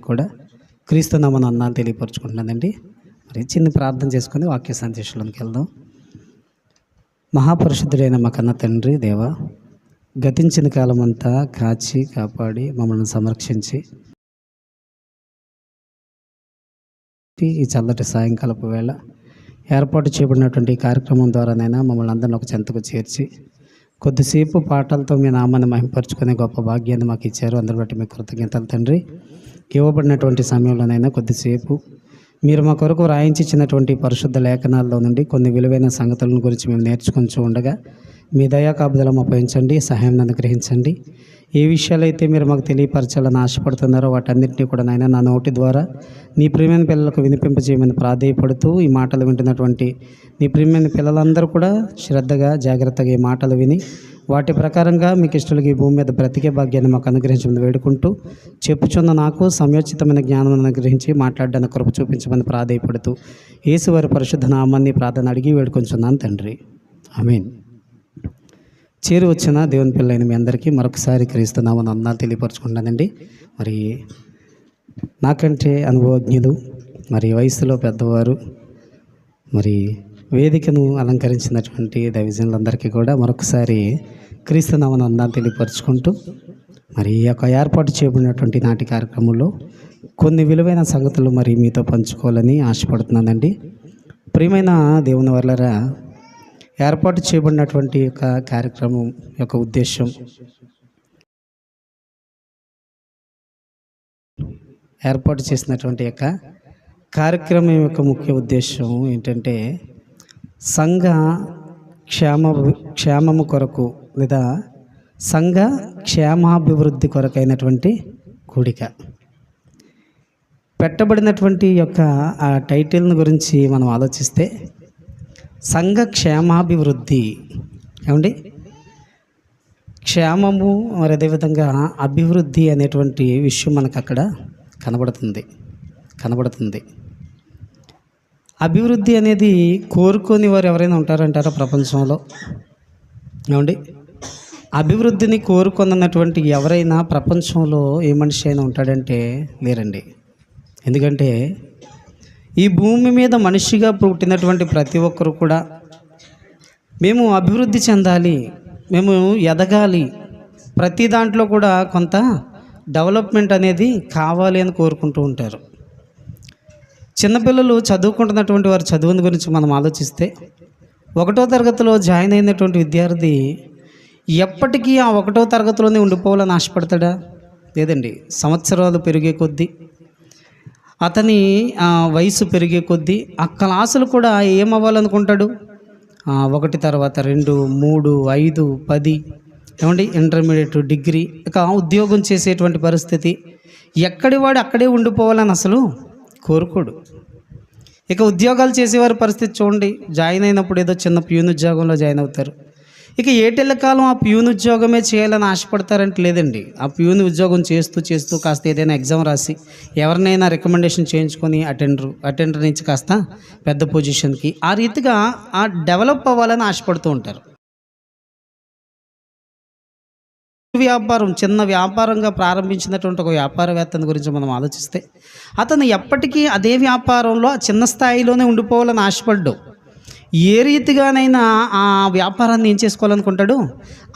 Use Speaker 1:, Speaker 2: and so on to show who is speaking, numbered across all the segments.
Speaker 1: కూడా క్రీస్తు నామమున వందనాలు తెలియపరుచుకుంటున్నానండి. మరి చిన్న ప్రార్థన చేసుకుని వాక్య సందేశంలోకి వెళ్దాం. మహాపరిశుద్ధుడైన మా కన్న తండ్రి దేవా, గతించిన కాలమంతా కాచి కాపాడి మమ్మల్ని సంరక్షించి ఈ చల్లటి సాయంకాలపు వేళ ఏర్పాటు చేయబడినటువంటి ఈ కార్యక్రమం ద్వారానైనా మమ్మల్ని అందరిని ఒక చెంతకు చేర్చి కొద్దిసేపు పాటలతో మీ నామాన్ని మహింపరుచుకునే గొప్ప భాగ్యాన్ని మాకు ఇచ్చారు. అందరి బట్టి మీ కృతజ్ఞతలు తండ్రి. ఇవ్వబడినటువంటి సమయంలోనైనా కొద్దిసేపు మీరు మా కొరకు రాయించినటువంటి పరిశుద్ధ లేఖనాల్లో నుండి కొన్ని విలువైన సంగతులను గురించి మేము నేర్చుకుంటూ ఉండగా మీ దయా కాపుదల ఉపయోగించండి, సహాయం అనుగ్రహించండి. ఏ విషయాలైతే మీరు మాకు తెలియపరచాలని ఆశపడుతున్నారో వాటన్నింటినీ కూడా నాయన నా నోటి ద్వారా నీ ప్రియమైన పిల్లలకు వినిపింపజేయమని ప్రాధేయపడుతూ ఈ మాటలు వింటున్నటువంటి నీ ప్రియమైన పిల్లలందరూ కూడా శ్రద్ధగా జాగ్రత్తగా ఈ మాటలు విని వాటి ప్రకారంగా మీకు ఇష్టలుగా ఈ భూమి మీద బ్రతికే భాగ్యాన్ని మాకు అనుగ్రహించమని వేడుకుంటూ చెప్పుచున్న నాకు సమయోచితమైన జ్ఞానం అనుగ్రహించి మాట్లాడడానికి కృప చూపించమని ప్రాధేయపడుతూ యేసువారి పరిశుద్ధ నామాన్ని ప్రార్థన అడిగి వేడుకొంచున్నాను తండ్రి, ఆమేన్. చేరి వచ్చిన దేవుని పిల్లైన మీ అందరికీ మరొకసారి క్రీస్తు నామమున వందనాలు తెలియపరుచుకుంటానండి. మరి నాకంటే అనుభవజ్ఞులు, మరి వయసులో పెద్దవారు, మరి వేదికను అలంకరించినటువంటి దైవజనులందరికీ కూడా మరొకసారి క్రీస్తు నామమున వందనాలు తెలియపరుచుకుంటూ మరి ఈ యొక్క ఏర్పాటు చేయబడినటువంటి నాటి కార్యక్రమంలో కొన్ని విలువైన సంగతులు మరి మీతో పంచుకోవాలని ఆశపడుతున్నానండి. ప్రియమైన దేవుని వర్లరా, ఏర్పాటు చేయబడినటువంటి యొక్క కార్యక్రమం యొక్క ఉద్దేశం, ఏర్పాటు చేసినటువంటి యొక్క కార్యక్రమం యొక్క ముఖ్య ఉద్దేశం ఏంటంటే సంఘ క్షేమము కొరకు లేదా సంఘ క్షేమాభివృద్ధి కొరకైనటువంటి కూడిక. పెట్టబడినటువంటి యొక్క ఆ టైటిల్ని గురించి మనం ఆలోచిస్తే సంఘ క్షేమాభివృద్ధి ఏమండి, క్షేమము మరి అదేవిధంగా అభివృద్ధి అనేటువంటి విషయం మనకు అక్కడ కనబడుతుంది. అభివృద్ధి అనేది కోరుకొని వారు ఎవరైనా ఉంటారంటారా ప్రపంచంలో? ఏమండి, అభివృద్ధిని కోరుకున్నటువంటి ఎవరైనా ప్రపంచంలో ఏ మనిషి అయినా ఉంటాడంటే లేరండి. ఎందుకంటే ఈ భూమి మీద మనిషిగా పుట్టినటువంటి ప్రతి ఒక్కరు కూడా మేము అభివృద్ధి చెందాలి, మేము ఎదగాలి, ప్రతి దాంట్లో కూడా కొంత డెవలప్మెంట్ అనేది కావాలి అని కోరుకుంటూ ఉంటారు. చిన్నపిల్లలు చదువుకుంటున్నటువంటి వారి చదువుని గురించి మనం ఆలోచిస్తే 1వ తరగతిలో జాయిన్ అయినటువంటి విద్యార్థి ఎప్పటికీ ఆ 1వ తరగతిలోనే ఉండిపోవాలని ఆశపడతాడా? లేదండి. సంవత్సరాలు పెరిగే కొద్దీ, అతని వయసు పెరిగే కొద్దీ ఆ క్లాసులు కూడా ఏమవ్వాలనుకుంటాడు? 1 తర్వాత 2, 3, 5, 10 ఏమండి, ఇంటర్మీడియట్, డిగ్రీ, ఇక ఉద్యోగం చేసేటువంటి పరిస్థితి. ఎక్కడి వాడు అక్కడే ఉండిపోవాలని అసలు కోరుకోడు. ఇక ఉద్యోగాలు చేసేవారి పరిస్థితి చూడండి. జాయిన్ అయినప్పుడు ఏదో చిన్న ప్యూన్ ఉద్యోగంలో జాయిన్ అవుతారు. ఇక ఏటెళ్ళ కాలం ఆ ప్యూన్ ఉద్యోగమే చేయాలని ఆశపడతారంటే లేదండి. ఆ ప్యూన్ ఉద్యోగం చేస్తూ కాస్త ఏదైనా ఎగ్జామ్ రాసి ఎవరినైనా రికమెండేషన్ చేయించుకొని అటెండర్ నుంచి కాస్త పెద్ద పొజిషన్కి ఆ రీతిగా ఆ డెవలప్ అవ్వాలని ఆశపడుతూ ఉంటారు. వ్యాపారం, చిన్న వ్యాపారంగా ప్రారంభించినటువంటి ఒక వ్యాపారవేత్తని గురించి మనం ఆలోచిస్తే అతను ఎప్పటికీ అదే వ్యాపారంలో చిన్న స్థాయిలోనే ఉండిపోవాలని ఆశపడ్డాడు. ఏ రీతిగానైనా ఆ వ్యాపారాన్ని ఏం చేసుకోవాలనుకుంటాడు?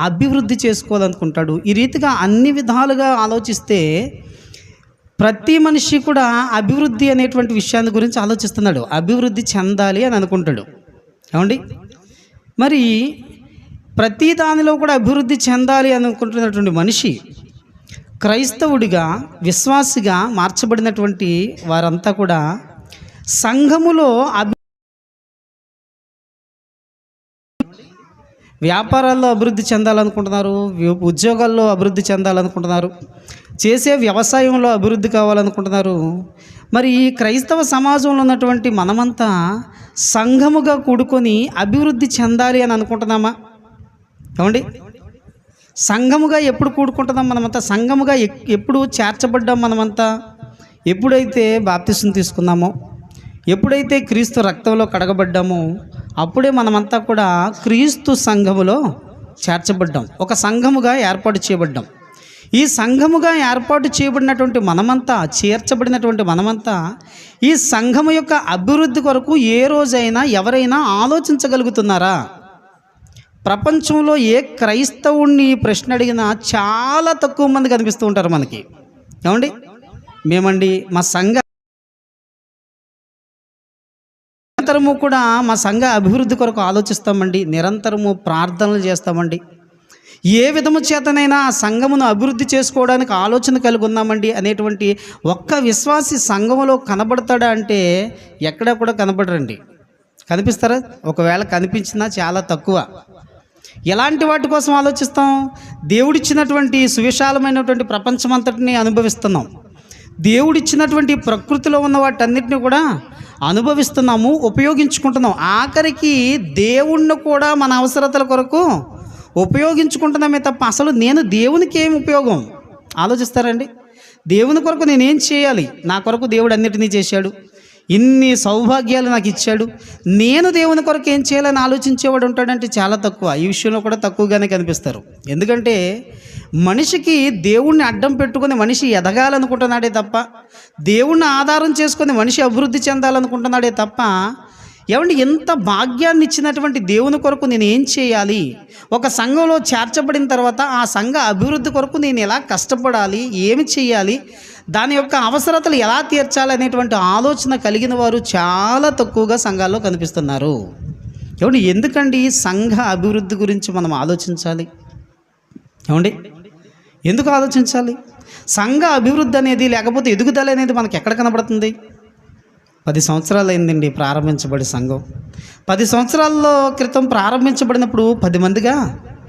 Speaker 1: అభివృద్ధి చేసుకోవాలనుకుంటాడు. ఈ రీతిగా అన్ని విధాలుగా ఆలోచిస్తే ప్రతి మనిషి కూడా అభివృద్ధి అనేటువంటి విషయాన్ని గురించి ఆలోచిస్తున్నాడు. అభివృద్ధి చెందాలి అని అనుకుంటాడు. ఏమండి, మరి ప్రతి దానిలో కూడా అభివృద్ధి చెందాలి అనుకుంటున్నటువంటి మనిషి క్రైస్తవుడిగా, విశ్వాసిగా మార్చబడినటువంటి వారంతా కూడా సంఘములో వ్యాపారాల్లో అభివృద్ధి చెందాలనుకుంటున్నారు, ఉద్యోగాల్లో అభివృద్ధి చెందాలనుకుంటున్నారు, చేసే వ్యవసాయంలో అభివృద్ధి కావాలనుకుంటున్నారు. మరి ఈ క్రైస్తవ సమాజంలో ఉన్నటువంటి మనమంతా సంఘముగా కూడుకొని అభివృద్ధి చెందాలి అని అనుకుంటున్నామా? ఏమండి, సంఘముగా ఎప్పుడు కూడుకుంటున్నాం మనమంతా? సంఘముగా ఎప్పుడు చేర్చబడ్డాం మనమంతా? ఎప్పుడైతే బాప్తిసం తీసుకున్నామో, ఎప్పుడైతే క్రీస్తు రక్తంలో కడగబడ్డామో అప్పుడే మనమంతా కూడా క్రీస్తు సంఘములో చేర్చబడ్డాం, ఒక సంఘముగా ఏర్పాటు చేయబడ్డాం. ఈ సంఘముగా ఏర్పాటు చేయబడినటువంటి మనమంతా, చేర్చబడినటువంటి మనమంతా ఈ సంఘము యొక్క అభివృద్ధి కొరకు ఏ రోజైనా ఎవరైనా ఆలోచించగలుగుతున్నారా? ప్రపంచంలో ఏ క్రైస్తవుణ్ణి ప్రశ్న అడిగినా చాలా తక్కువ మంది కనిపిస్తూ ఉంటారు మనకి. ఏమండి, మేమండి మా సంఘ నిరంతరము కూడా మా సంఘ అభివృద్ధి కొరకు ఆలోచిస్తామండి, నిరంతరము ప్రార్థనలు చేస్తామండి, ఏ విధము చేతనైనా ఆ సంఘమును అభివృద్ధి చేసుకోవడానికి ఆలోచన కలిగి ఉన్నామండి అనేటువంటి ఒక్క విశ్వాసి సంఘములో కనబడతాడా అంటే ఎక్కడ కూడా కనబడరండి. కనిపిస్తారా? ఒకవేళ కనిపించినా చాలా తక్కువ. ఎలాంటి వాటి కోసం ఆలోచిస్తాం? దేవుడిచ్చినటువంటి సువిశాలమైనటువంటి ప్రపంచమంతటిని అనుభవిస్తున్నాం, దేవుడిచ్చినటువంటి ప్రకృతిలో ఉన్న వాటన్నిటిని కూడా అనుభవిస్తున్నాము, ఉపయోగించుకుంటున్నాం. ఆఖరికి దేవుణ్ణి కూడా మన అవసరతల కొరకు ఉపయోగించుకుంటున్నామే తప్ప అసలు నేను దేవునికి ఏం ఉపయోగం ఆలోచిస్తారండి? దేవుని కొరకు నేనేం చేయాలి? నా కొరకు దేవుడు అన్నిటినీ చేశాడు, ఇన్ని సౌభాగ్యాలు నాకు ఇచ్చాడు, నేను దేవుని కొరకు ఏం చేయాలని ఆలోచించేవాడు ఉంటాడంటే చాలా తక్కువ. ఈ విషయంలో కూడా తక్కువగానే కనిపిస్తారు. ఎందుకంటే మనిషికి దేవుణ్ణి అడ్డం పెట్టుకొని మనిషి ఎదగాలనుకుంటున్నాడే తప్ప, దేవుణ్ణి ఆధారం చేసుకొని మనిషి అభివృద్ధి చెందాలనుకుంటున్నాడే తప్ప, ఏమండి ఎంత భాగ్యాన్ని ఇచ్చినటువంటి దేవుని కొరకు నేను ఏం చేయాలి, ఒక సంఘంలో చేర్చబడిన తర్వాత ఆ సంఘ అభివృద్ధి కొరకు నేను ఎలా కష్టపడాలి, ఏమి చేయాలి, దాని యొక్క అవసరతలు ఎలా తీర్చాలి అనేటువంటి ఆలోచన కలిగిన వారు చాలా తక్కువగా సంఘాల్లో కనిపిస్తున్నారు. ఏమండి ఎందుకండి సంఘ అభివృద్ధి గురించి మనం ఆలోచించాలి? ఏమండి ఎందుకు ఆలోచించాలి? సంఘ అభివృద్ధి అనేది లేకపోతే ఎదుగుదల అనేది మనకి ఎక్కడ కనబడుతుంది? 10 సంవత్సరాలు అయిందండి ప్రారంభించబడి సంఘం. 10 సంవత్సరాల క్రితం ప్రారంభించబడినప్పుడు 10 మందిగా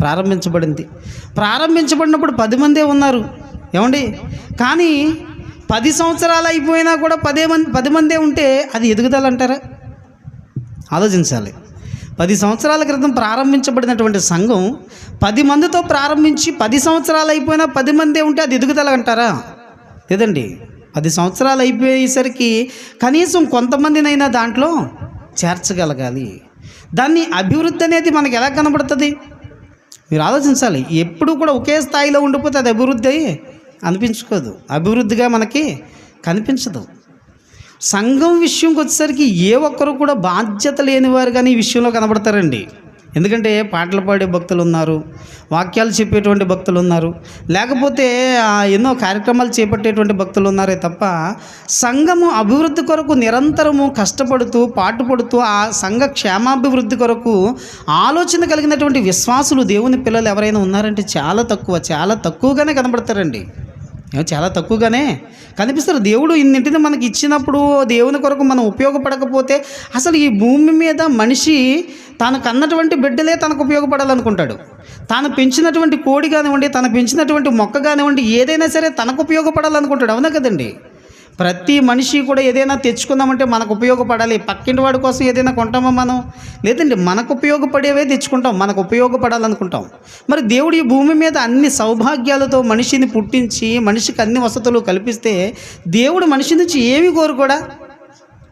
Speaker 1: ప్రారంభించబడింది. ప్రారంభించబడినప్పుడు 10 మందే ఉన్నారు. ఏమండి కానీ 10 సంవత్సరాలు అయిపోయినా కూడా 10 మందే ఉంటే అది ఎదుగుదల అంటారా? ఆలోచించాలి. 10 సంవత్సరాల క్రితం ప్రారంభించబడినటువంటి సంఘం 10 మందితో ప్రారంభించి 10 సంవత్సరాలు అయిపోయినా 10 మందే ఉంటే అది ఎదుగుదల అంటారా? లేదండి. 10 సంవత్సరాలు అయిపోయేసరికి కనీసం కొంతమందినైనా దాంట్లో చేర్చగలగాలి. దాన్ని అభివృద్ధి అనేది మనకు ఎలా కనబడుతుంది? మీరు ఆలోచించాలి. ఎప్పుడు కూడా ఒకే స్థాయిలో ఉండిపోతే అది అభివృద్ధి అనిపించుకోదు, అభివృద్ధిగా మనకి కనిపించదు. సంఘం విషయంకి వచ్చేసరికి ఏ ఒక్కరు కూడా బాధ్యత లేని వారు కానీ ఈ విషయంలో కనబడతారండి. ఎందుకంటే పాటలు పాడే భక్తులు ఉన్నారు, వాక్యాలు చెప్పేటువంటి భక్తులు ఉన్నారు, లేకపోతే ఎన్నో కార్యక్రమాలు చేపట్టేటువంటి భక్తులు ఉన్నారే తప్ప సంఘము అభివృద్ధి కొరకు నిరంతరము కష్టపడుతూ పాటుపడుతూ ఆ సంఘ క్షేమాభివృద్ధి కొరకు ఆలోచన కలిగినటువంటి విశ్వాసులు దేవుని పిల్లలు ఎవరైనా ఉన్నారంటే చాలా తక్కువగానే కనబడతారండి. చాలా తక్కువగానే కనిపిస్తారు. దేవుడు ఇన్నింటిని మనకి ఇచ్చినప్పుడు దేవుని కొరకు మనం ఉపయోగపడకపోతే అసలు ఈ భూమి మీద మనిషి తాను కన్నటువంటి బిడ్డలే తనకు ఉపయోగపడాలనుకుంటాడు. తాను పెంచినటువంటి కోడి కానివ్వండి, తను పెంచినటువంటి మొక్క కానివ్వండి, ఏదైనా సరే తనకు ఉపయోగపడాలనుకుంటాడు. అవునా కదండి? ప్రతి మనిషి కూడా ఏదైనా తెచ్చుకుందామంటే మనకు ఉపయోగపడాలి. పక్కింటి వాడి కోసం ఏదైనా కొంటామా మనం? లేదండి, మనకు ఉపయోగపడేవే తెచ్చుకుంటాం, మనకు ఉపయోగపడాలనుకుంటాం. మరి దేవుడు ఈ భూమి మీద అన్ని సౌభాగ్యాలతో మనిషిని పుట్టించి మనిషికి అన్ని వసతులు కల్పిస్తే దేవుడు మనిషి నుంచి ఏమి కోరుకోడా?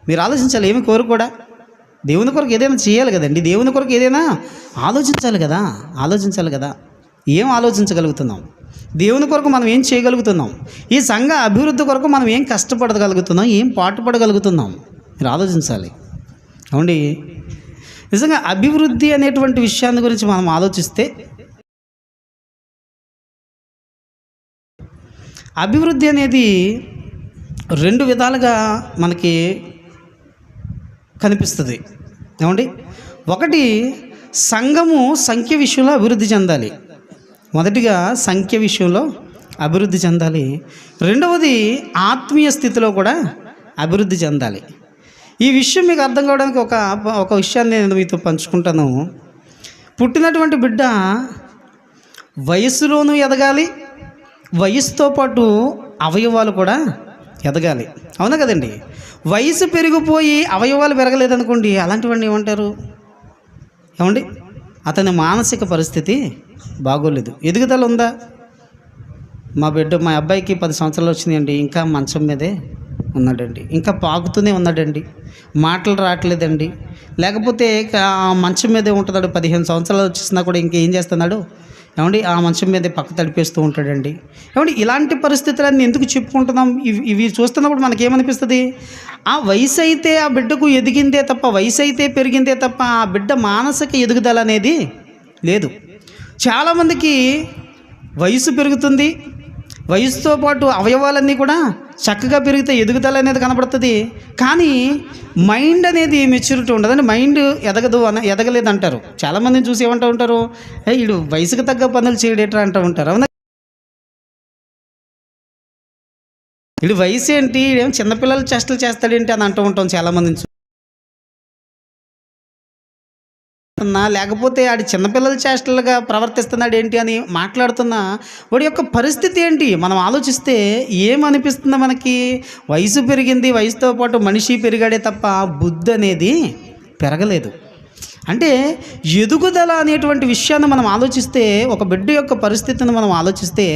Speaker 1: మీరు ఆలోచించాలి. ఏమి కోరుకోడా? దేవుని కొరకు ఏదైనా చేయాలి కదండి, దేవుని కొరకు ఏదైనా ఆలోచించాలి కదా. ఏం ఆలోచించగలుగుతున్నాం? దేవుని కొరకు మనం ఏం చేయగలుగుతున్నాం? ఈ సంఘ అభివృద్ధి కొరకు మనం ఏం కష్టపడగలుగుతున్నాం, ఏం పాటుపడగలుగుతున్నాం? మీరు ఆలోచించాలి. అవునండి, నిజంగా అభివృద్ధి అనేటువంటి విషయాన్ని గురించి మనం ఆలోచిస్తే అభివృద్ధి అనేది 2 విధాలుగా మనకి కనిపిస్తుంది. ఏమండి, ఒకటి సంఘము సంఖ్య విషయంలో అభివృద్ధి చెందాలి. మొదటిగా సంఖ్య విషయంలో అభివృద్ధి చెందాలి. రెండవది ఆత్మీయ స్థితిలో కూడా అభివృద్ధి చెందాలి. ఈ విషయం మీకు అర్థం కావడానికి ఒక విషయాన్ని నేను మీతో పంచుకుంటాను. పుట్టినటువంటి బిడ్డ వయస్సులోనూ ఎదగాలి, వయసుతో పాటు అవయవాలు కూడా ఎదగాలి. అవునా కదండి? వయసు పెరిగిపోయి అవయవాలు పెరగలేదనుకోండి, అలాంటివన్నీ ఏమంటారు? ఏమండి, అతని మానసిక పరిస్థితి బాగోలేదు. ఎదుగుదల ఉందా? మా అబ్బాయికి 10 సంవత్సరాలు వచ్చినాయండి, ఇంకా మంచం మీదే ఉన్నాడండి, ఇంకా పాకుతూనే ఉన్నాడండి, మాటలు రావట్లేదండి. లేకపోతే మంచం మీదే ఉంటున్నాడు, 15 సంవత్సరాలు వచ్చేసినా కూడా ఇంకేం చేస్తున్నాడు? ఏమండి ఆ మంచం మీద పక్క తడిపేస్తూ ఉంటాడండి. ఏమండి ఇలాంటి పరిస్థితులన్నీ ఎందుకు చెప్పుకుంటున్నాం? ఇవి చూస్తున్నప్పుడు మనకేమనిపిస్తుంది? ఆ వయసు అయితే ఆ బిడ్డకు ఎదిగిందే తప్ప, వయసు అయితే పెరిగిందే తప్ప ఆ బిడ్డ మానసిక ఎదుగుదల అనేది లేదు. చాలామందికి వయసు పెరుగుతుంది, వయసుతో పాటు అవయవాలన్నీ కూడా చక్కగా పెరిగితే ఎదుగుదల అనేది కనబడుతుంది. కానీ మైండ్ అనేది మెచ్యూరిటీ ఉండదండి. మైండ్ ఎదగలేదు అంటారు. చాలామందిని చూసి ఏమంటూ ఉంటారు, వీడు వయసుకు తగ్గ పనులు చేయడేట్రా అంటూ ఉంటారు. అవునా? వీడు వయసు ఏంటి, ఏం చిన్నపిల్లలు చేష్టలు చేస్తాడేంటి అని అంటూ ఉంటాం చాలామందిని. లేకపోతే ఆడి చిన్నపిల్లల చేష్టలుగా ప్రవర్తిస్తున్నాడు ఏంటి అని మాట్లాడుతున్నా వాడి యొక్క పరిస్థితి ఏంటి మనం ఆలోచిస్తే ఏమనిపిస్తుందో మనకి? వయసు పెరిగింది, వయసుతో పాటు మనిషి పెరిగాడే తప్ప బుద్ధి అనేది పెరగలేదు. అంటే ఎదుగుదల అనేటువంటి విషయాన్ని మనం ఆలోచిస్తే, ఒక బిడ్డ యొక్క పరిస్థితిని మనం ఆలోచిస్తే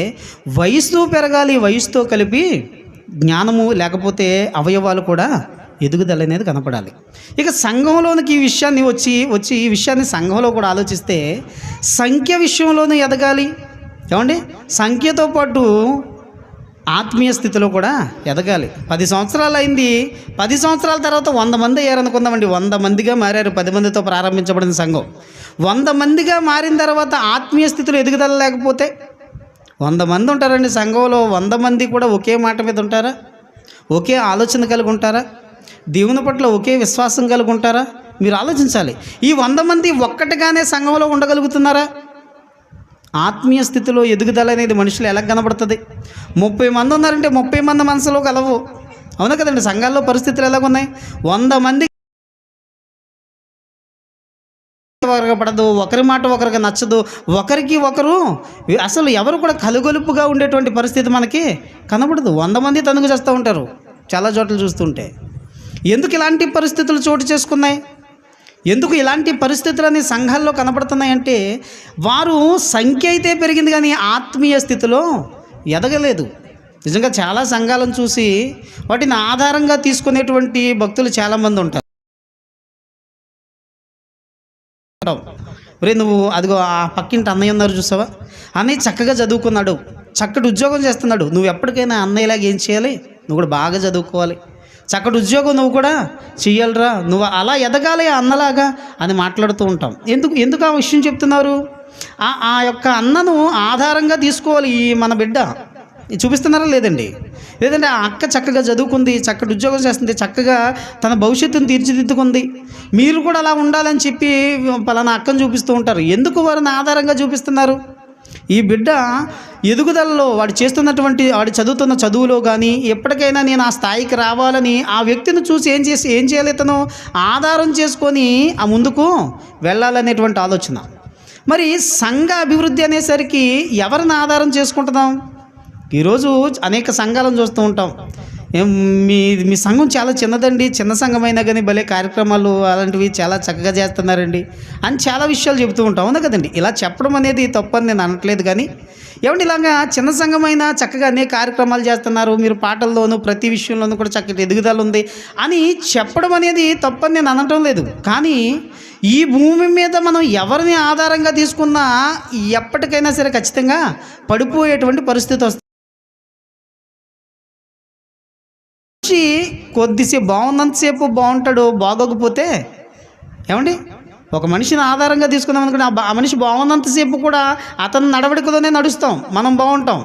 Speaker 1: వయసు పెరగాలి, వయసుతో కలిపి జ్ఞానము లేకపోతే అవయవాలు కూడా ఎదుగుదల అనేది కనపడాలి. ఇక సంఘంలోనికి ఈ విషయాన్ని వచ్చి ఈ విషయాన్ని సంఘంలో కూడా ఆలోచిస్తే సంఖ్య విషయంలోనూ ఎదగాలి. ఏమండి సంఖ్యతో పాటు ఆత్మీయ స్థితిలో కూడా ఎదగాలి. 10 సంవత్సరాలు అయింది, 10 సంవత్సరాల తర్వాత 100 మంది అయ్యారనుకుందామండి. 100 మందిగా మారారు. 10 మందితో ప్రారంభించబడిన సంఘం 100 మందిగా మారిన తర్వాత ఆత్మీయ స్థితిలో ఎదుగుదల లేకపోతే 100 మంది ఉంటారండి సంఘంలో. 100 మంది కూడా ఒకే మాట మీద ఉంటారా? ఒకే ఆలోచన కలిగి ఉంటారా? దేవుని పట్ల ఒకే విశ్వాసం కలిగి ఉంటారా? మీరు ఆలోచించాలి. ఈ 100 మంది ఒక్కటిగానే సంఘంలో ఉండగలుగుతున్నారా? ఆత్మీయ స్థితిలో ఎదుగుదల అనేది మనుషులు ఎలా కనబడుతుంది? 30 మంది ఉన్నారంటే 30 మంది మనసులో కలవు. అవునా కదండి? సంఘాల్లో పరిస్థితులు ఎలాగున్నాయి? 100 మంది పడదు, ఒకరి మాట ఒకరికి నచ్చదు, ఒకరికి ఒకరు అసలు ఎవరు కూడా కలుగొలుపుగా ఉండేటువంటి పరిస్థితి మనకి కనబడదు. 100 మంది తనుగు చేస్తూ ఉంటారు చాలా చోట్ల చూస్తుంటే. ఎందుకు ఇలాంటి పరిస్థితులు చోటు చేసుకున్నాయి? ఎందుకు ఇలాంటి పరిస్థితులన్నీ సంఘాల్లో కనబడుతున్నాయంటే వారు సంఖ్య అయితే పెరిగింది కానీ ఆత్మీయ స్థితిలో ఎదగలేదు. నిజంగా చాలా సంఘాలను చూసి వాటిని ఆధారంగా తీసుకునేటువంటి భక్తులు చాలామంది ఉంటారు. రే నువ్వు అదిగో ఆ పక్కింటి అన్నయ్య ఉన్నారు చూసావా, అన్నయ్య చక్కగా చదువుకున్నాడు, చక్కటి ఉద్యోగం చేస్తున్నాడు, నువ్వు ఎప్పటికైనా అన్నయ్యలాగా ఏం చేయాలి? నువ్వు కూడా బాగా చదువుకోవాలి, చక్కటి ఉద్యోగం నువ్వు కూడా చెయ్యాలరా, నువ్వు అలా ఎదగాలి అన్నలాగా అని మాట్లాడుతూ ఉంటాం. ఎందుకు ఆ విషయం చెప్తున్నారు? ఆ యొక్క అన్నను ఆధారంగా తీసుకోవాలి. ఈ మన బిడ్డ చూపిస్తున్నారా లేదండి? లేదంటే ఆ అక్క చక్కగా చదువుకుంది, చక్కటి ఉద్యోగం చేస్తుంది, చక్కగా తన భవిష్యత్తును తీర్చిదిద్దుకుంది, మీరు కూడా అలా ఉండాలని చెప్పి పలానా అక్కను చూపిస్తూ ఉంటారు. ఎందుకు వారిని ఆధారంగా చూపిస్తున్నారు? ఈ బిడ్డ ఎదుగుదలలో వాడు చదువుతున్న చదువులో కానీ ఎప్పటికైనా నేను ఆ స్థాయికి రావాలని ఆ వ్యక్తిని చూసి ఏం చేయాలి? ఇతను ఆధారం చేసుకొని ఆ ముందుకు వెళ్ళాలనేటువంటి ఆలోచన. మరి సంఘ అభివృద్ధి అనేసరికి ఎవరిని ఆధారం చేసుకుంటున్నాం? ఈరోజు అనేక సంఘాలను చూస్తూ ఉంటాం. మీ సంఘం చాలా చిన్నదండి, చిన్న సంఘమైనా కానీ భలే కార్యక్రమాలు అలాంటివి చాలా చక్కగా చేస్తున్నారండి అని చాలా విషయాలు చెబుతూ ఉంటాం. అవునా కదండి? ఇలా చెప్పడం అనేది తప్పని నేను అనట్లేదు. కానీ ఏమంటే ఇలాగా చిన్న సంఘమైనా చక్కగా అనేక కార్యక్రమాలు చేస్తున్నారు, మీరు పాటల్లోనూ ప్రతి విషయంలోనూ కూడా చక్కటి ఎదుగుదల ఉంది అని చెప్పడం అనేది తప్పని నేను అనటం లేదు. కానీ ఈ భూమి మీద మనం ఎవరిని ఆధారంగా తీసుకున్నా ఎప్పటికైనా సరే ఖచ్చితంగా పడిపోయేటువంటి పరిస్థితి వస్తుంది. కొద్దిసేపు బాగున్నంతసేపు బాగుంటాడు, బాగోకపోతే ఏమండి ఒక మనిషిని ఆధారంగా తీసుకుందాం అనుకుంటే ఆ మనిషి బాగున్నంతసేపు కూడా అతని నడవడికలోనే నడుస్తాం, మనం బాగుంటాం.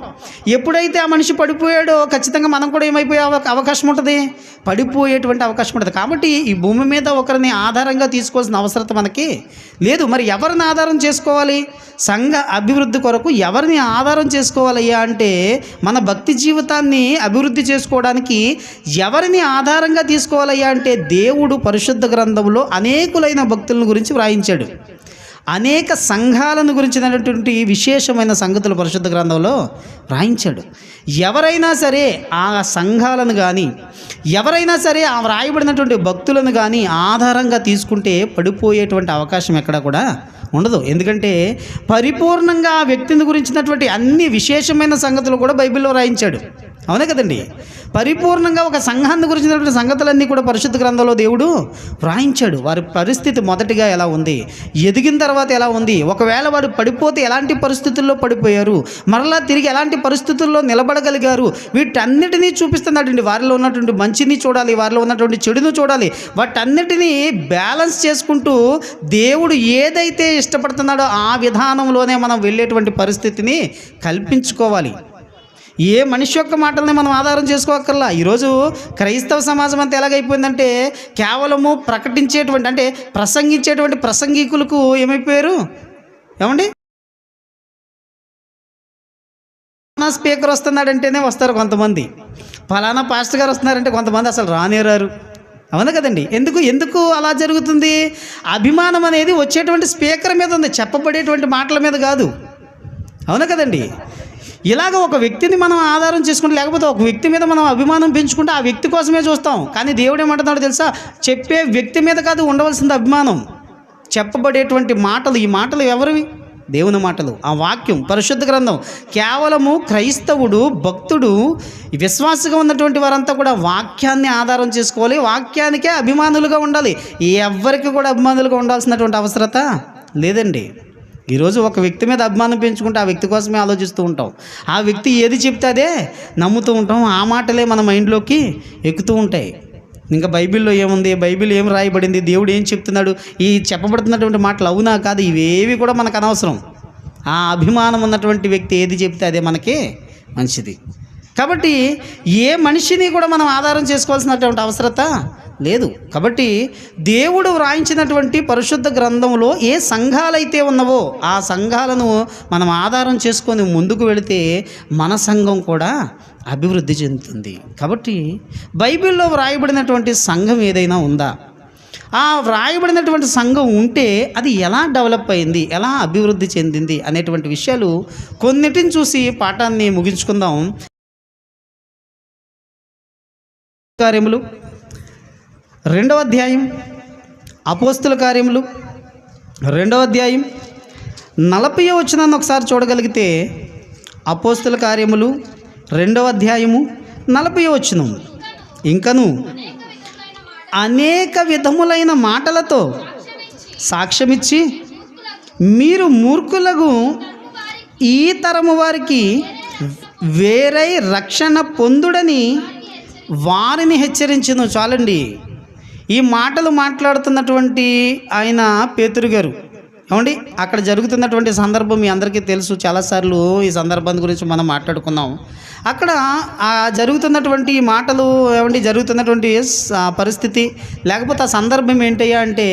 Speaker 1: ఎప్పుడైతే ఆ మనిషి పడిపోయాడో ఖచ్చితంగా మనం కూడా ఏమైపోయే అవకాశం ఉంటుంది, పడిపోయేటువంటి అవకాశం ఉంటుంది. కాబట్టి ఈ భూమి మీద ఒకరిని ఆధారంగా తీసుకోవాల్సిన అవసరం మనకి లేదు. మరి ఎవరిని ఆధారం చేసుకోవాలి? సంఘ అభివృద్ధి కొరకు ఎవరిని ఆధారం చేసుకోవాలయ్యా అంటే మన భక్తి జీవితాన్ని అభివృద్ధి చేసుకోవడానికి ఎవరిని ఆధారంగా తీసుకోవాలయ్యా అంటే దేవుడు పరిశుద్ధ గ్రంథంలో అనేకులైన భక్తులను గురించి వ్రాయించాడు. అనేక సంఘాలను గురించినటువంటి విశేషమైన సంగతులు పరిశుద్ధ గ్రంథంలో వ్రాయించాడు. ఎవరైనా సరే ఆ సంఘాలను కానీ ఎవరైనా సరే ఆ వ్రాయబడినటువంటి భక్తులను కానీ ఆధారంగా తీసుకుంటే పడిపోయేటువంటి అవకాశం ఎక్కడ కూడా ఉండదు. ఎందుకంటే పరిపూర్ణంగా ఆ వ్యక్తిని గురించినటువంటి అన్ని విశేషమైన సంగతులు కూడా బైబిల్లో రాయించాడు. అవునే కదండి. పరిపూర్ణంగా ఒక సంఘాన్ని గురించినటువంటి సంగతులన్నీ కూడా పరిశుద్ధ గ్రంథంలో దేవుడు వ్రాయించాడు. వారి పరిస్థితి మొదటిగా ఎలా ఉంది, ఎదిగిన తర్వాత ఎలా ఉంది, ఒకవేళ వారు పడిపోతే ఎలాంటి పరిస్థితుల్లో పడిపోయారు, మరలా తిరిగి ఎలాంటి పరిస్థితుల్లో నిలబడగలిగారు, వీటన్నిటినీ చూపిస్తున్నాడండి. వారిలో ఉన్నటువంటి మంచిని చూడాలి, వారిలో ఉన్నటువంటి చెడును చూడాలి, వాటన్నిటినీ బ్యాలెన్స్ చేసుకుంటూ దేవుడు ఏదైతే ఇష్టపడుతున్నాడో ఆ విధానంలోనే మనం వెళ్ళేటువంటి పరిస్థితిని కల్పించుకోవాలి. ఏ మనిషి యొక్క మాటల్ని మనం ఆధారం చేసుకోక్కర్లా. ఈరోజు క్రైస్తవ సమాజం అంతా ఎలాగైపోయిందంటే కేవలము ప్రకటించేటువంటి అంటే ప్రసంగించేటువంటి ప్రసంగికులకు ఏమైపోయారు ఏమండి. ఫలానా స్పీకర్ వస్తున్నాడంటేనే వస్తారు కొంతమంది, ఫలానా పాస్టర్ గారు వస్తున్నారంటే కొంతమంది అసలు రానేరారు. అవునా కదండి. ఎందుకు అలా జరుగుతుంది? అభిమానం అనేది వచ్చేటువంటి స్పీకర్ మీద ఉంది, చెప్పబడేటువంటి మాటల మీద కాదు. అవునా కదండి. ఇలాగ ఒక వ్యక్తిని మనం ఆధారం చేసుకుంటే, లేకపోతే ఒక వ్యక్తి మీద మనం అభిమానం పెంచుకుంటే ఆ వ్యక్తి కోసమే చూస్తాం. కానీ దేవుడు ఏమంటున్నాడో తెలుసా? చెప్పే వ్యక్తి మీద కాదు ఉండవలసింది అభిమానం, చెప్పబడేటువంటి మాటలు. ఈ మాటలు ఎవరివి? దేవుని మాటలు, ఆ వాక్యం, పరిశుద్ధ గ్రంథం. కేవలము క్రైస్తవుడు, భక్తుడు, విశ్వాసగా ఉన్నటువంటి వారంతా కూడా వాక్యాన్ని ఆధారం చేసుకోవాలి, వాక్యానికే అభిమానులుగా ఉండాలి. ఎవరికి కూడా అభిమానులుగా ఉండాల్సినటువంటి అవసరత లేదండి. ఈరోజు ఒక వ్యక్తి మీద అభిమానం పెంచుకుంటే ఆ వ్యక్తి కోసమే ఆలోచిస్తూ ఉంటాం. ఆ వ్యక్తి ఏది చెప్తే అదే నమ్ముతూ ఉంటాం. ఆ మాటలే మన మైండ్లోకి ఎక్కుతూ ఉంటాయి. ఇంకా బైబిల్లో ఏముంది, బైబిల్ ఏం రాయబడింది, దేవుడు ఏం చెప్తున్నాడు, ఈ చెప్పబడుతున్నటువంటి మాటలు అవునా కాదు, ఇవేవి కూడా మనకు అనవసరం. ఆ అభిమానం ఉన్నటువంటి వ్యక్తి ఏది చెప్తే అదే మనకి మంచిది. కాబట్టి ఏ మనిషిని కూడా మనం ఆధారం చేసుకోవాల్సినటువంటి అవసరత లేదు. కాబట్టి దేవుడు వ్రాయించినటువంటి పరిశుద్ధ గ్రంథంలో ఏ సంఘాలైతే ఉన్నవో ఆ సంఘాలను మనం ఆధారం చేసుకొని ముందుకు వెళితే మన సంఘం కూడా అభివృద్ధి చెందుతుంది. కాబట్టి బైబిల్లో వ్రాయబడినటువంటి సంఘం ఏదైనా ఉందా, ఆ వ్రాయబడినటువంటి సంఘం ఉంటే అది ఎలా డెవలప్ అయింది, ఎలా అభివృద్ధి చెందింది అనేటువంటి విషయాలు కొన్నిటిని చూసి పాఠాన్ని ముగించుకుందాం. కార్యములు 2వ అధ్యాయం, అపోస్తుల కార్యములు 2వ అధ్యాయం 40వ వచనాన్ని ఒకసారి చూడగలిగితే, అపోస్తుల కార్యములు 2వ అధ్యాయము 40వ వచనం, ఇంకను అనేక విధములైన మాటలతో సాక్ష్యమిచ్చి మీరు మూర్ఖులకు ఈ తరము వారికి వేరై రక్షణ పొందుడని వారిని హెచ్చరించును. చాలండి. ఈ మాటలు మాట్లాడుతున్నటువంటి ఆయన పేతురు గారు. ఏమండి, అక్కడ జరుగుతున్నటువంటి సందర్భం మీ అందరికీ తెలుసు. చాలాసార్లు ఈ సందర్భం గురించి మనం మాట్లాడుకున్నాం. అక్కడ ఆ జరుగుతున్నటువంటి మాటలు ఏమండి, జరుగుతున్నటువంటి పరిస్థితి లేకపోతే ఆ సందర్భం ఏంటయ్యా అంటే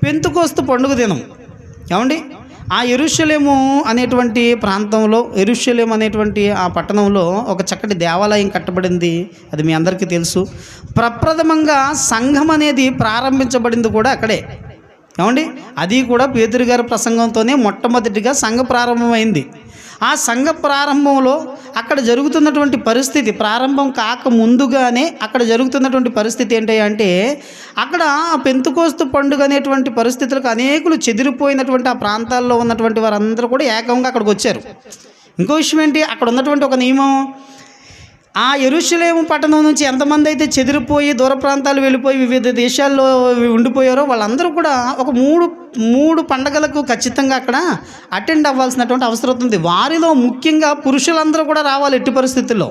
Speaker 1: పెంతుకోస్తు పండుగ దినం. ఏమండి, ఆ యెరూషలేము అనేటువంటి ప్రాంతంలో, యెరూషలేము అనేటువంటి ఆ పట్టణంలో ఒక చక్కటి దేవాలయం కట్టబడింది. అది మీ అందరికీ తెలుసు. ప్రప్రథమంగా సంఘం అనేది ప్రారంభించబడింది కూడా అక్కడే. ఏమండి, అది కూడా పేతురు గారి ప్రసంగంతోనే మొట్టమొదటిగా సంఘ ప్రారంభమైంది. ఆ సంఘ ప్రారంభంలో అక్కడ జరుగుతున్నటువంటి పరిస్థితి, ప్రారంభం కాక ముందుగానే అక్కడ జరుగుతున్నటువంటి పరిస్థితి ఏంటి అంటే, అక్కడ పెంతుకోస్తు పండుగ అనేటువంటి పరిస్థితులకు అనేకులు చెదిరిపోయినటువంటి ఆ ప్రాంతాల్లో ఉన్నటువంటి వారందరూ కూడా ఏకంగా అక్కడికి వచ్చారు. ఇంకో విషయం ఏంటి, అక్కడ ఉన్నటువంటి ఒక నియమం, ఆ యెరూషలేము పట్టణం నుంచి ఎంతమంది అయితే చెదిరిపోయి దూర ప్రాంతాలు వెళ్ళిపోయి వివిధ దేశాల్లో ఉండిపోయారో వాళ్ళందరూ కూడా ఒక మూడు పండగలకు ఖచ్చితంగా అక్కడ అటెండ్ అవ్వాల్సినటువంటి అవసరం ఉంది. వారిలో ముఖ్యంగా పురుషులందరూ కూడా రావాలి ఎట్టి పరిస్థితుల్లో.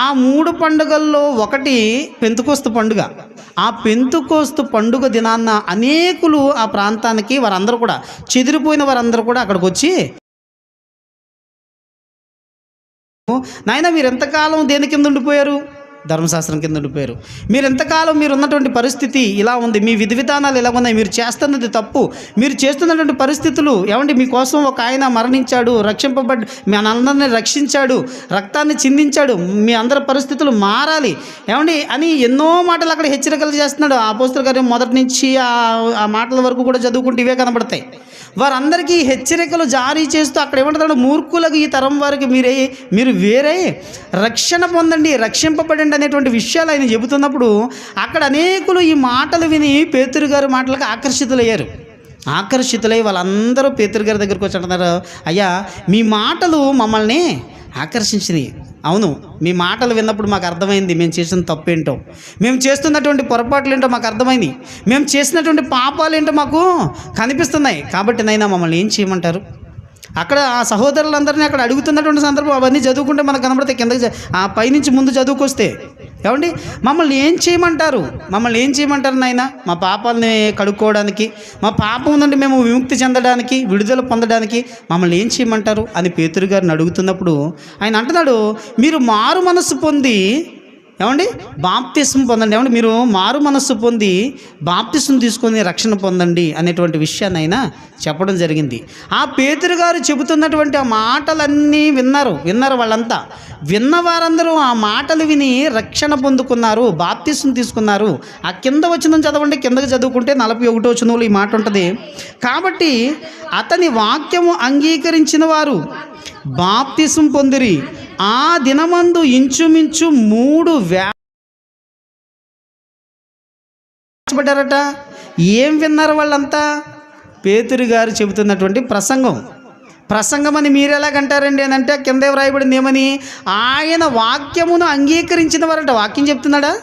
Speaker 1: ఆ 3 పండుగల్లో ఒకటి పెంతుకోస్తు పండుగ. ఆ పెంతుకోస్తు పండుగ దినాన్న అనేకులు ఆ ప్రాంతానికి వారందరూ కూడా చెదిరిపోయిన వారందరూ కూడా అక్కడికి వచ్చి, నాయన మీరు ఎంతకాలం దేని కింద ఉండిపోయారు, ధర్మశాస్త్రం కింద ఉండిపోయారు, మీరు ఎంతకాలం మీరు ఉన్నటువంటి పరిస్థితి ఇలా ఉంది, మీ విధి విధానాలు ఇలా ఉన్నాయి, మీరు చేస్తున్నది తప్పు, మీరు చేస్తున్నటువంటి పరిస్థితులు ఏమండి, మీకోసం ఒక ఆయన మరణించాడు, రక్షింపబడి మీ అందరిని రక్షించాడు, రక్తాన్ని చిందించాడు, మీ అందరి పరిస్థితులు మారాలి ఏమండి అని ఎన్నో మాటలు అక్కడ హెచ్చరికలు చేస్తున్నాడు. ఆ అపోస్తలుల కార్యం మొదటి నుంచి ఆ మాటల వరకు కూడా చదువుకుంటే ఇవే కనబడతాయి. వారందరికీ హెచ్చరికలు జారీ చేస్తూ అక్కడ ఏమంటున్నాడు, మూర్ఖులకు ఈ తరం వారికి మీరు వేరే రక్షణ పొందండి, రక్షింపబడండి అనేటువంటి విషయాలు ఆయన చెబుతున్నప్పుడు అక్కడ అనేకులు ఈ మాటలు విని పేతురు గారి మాటలకు ఆకర్షితులయ్యారు. ఆకర్షితులై వాళ్ళందరూ పేతురు గారి దగ్గరికి వచ్చి అంటున్నారు, అయ్యా మీ మాటలు మమ్మల్ని ఆకర్షించినాయి. అవును, మీ మాటలు విన్నప్పుడు మాకు అర్థమైంది మేము చేసిన తప్పేంటో, మేము చేస్తున్నటువంటి పొరపాట్లు ఏంటో మాకు అర్థమైంది, మేము చేసినటువంటి పాపాలు ఏంటో మాకు కనిపిస్తున్నాయి. కాబట్టి నైనా మమ్మల్ని ఏం చేయమంటారు? అక్కడ ఆ సహోదరులందరినీ అక్కడ అడుగుతున్నటువంటి సందర్భం అవన్నీ చదువుకుంటే మనకు కనబడతాయి. కిందకి ఆ పైనుంచి ముందు చదువుకొస్తే ఏమండి, మమ్మల్ని ఏం చేయమంటారు? మమ్మల్ని ఏం చేయమంటారు నాయన? మా పాపాలని కడుక్కోవడానికి, మా పాపం నుండి మేము విముక్తి చెందడానికి, విడుదల పొందడానికి మమ్మల్ని ఏం చేయమంటారు అని పేతురు గారిని అడుగుతున్నప్పుడు ఆయన అంటున్నాడు, మీరు మారు మనస్సు పొంది ఏమండి బాప్తిస్మం పొందండి. ఏమండి, మీరు మారు మనస్సు పొంది బాప్తిస్మం తీసుకొని రక్షణ పొందండి అనేటువంటి విషయాన్ని ఆయన చెప్పడం జరిగింది. ఆ పేతురు గారు చెబుతున్నటువంటి ఆ మాటలన్నీ విన్నారు వాళ్ళంతా. విన్న వారందరూ ఆ మాటలు విని రక్షణ పొందుకున్నారు, బాప్తిస్మం తీసుకున్నారు. ఆ కింద వచనం చదవండి, కిందకి చదువుకుంటే 41వ వచనంలో ఈ మాట ఉంటుంది. కాబట్టి అతని వాక్యము అంగీకరించిన వారు బాప్తిస్మం పొందిరి. ఆ దినమందు ఇంచుమించు 3,000 పడ్డారట. ఏం విన్నారు వాళ్ళంతా? పేతురు గారు చెబుతున్నటువంటి ప్రసంగం అని మీరు ఎలాగంటారండి అని అంటే కిందే వ్రాయబడింది ఏమని? ఆయన వాక్యమును అంగీకరించిన వారట. వాక్యం చెప్తున్నాడా?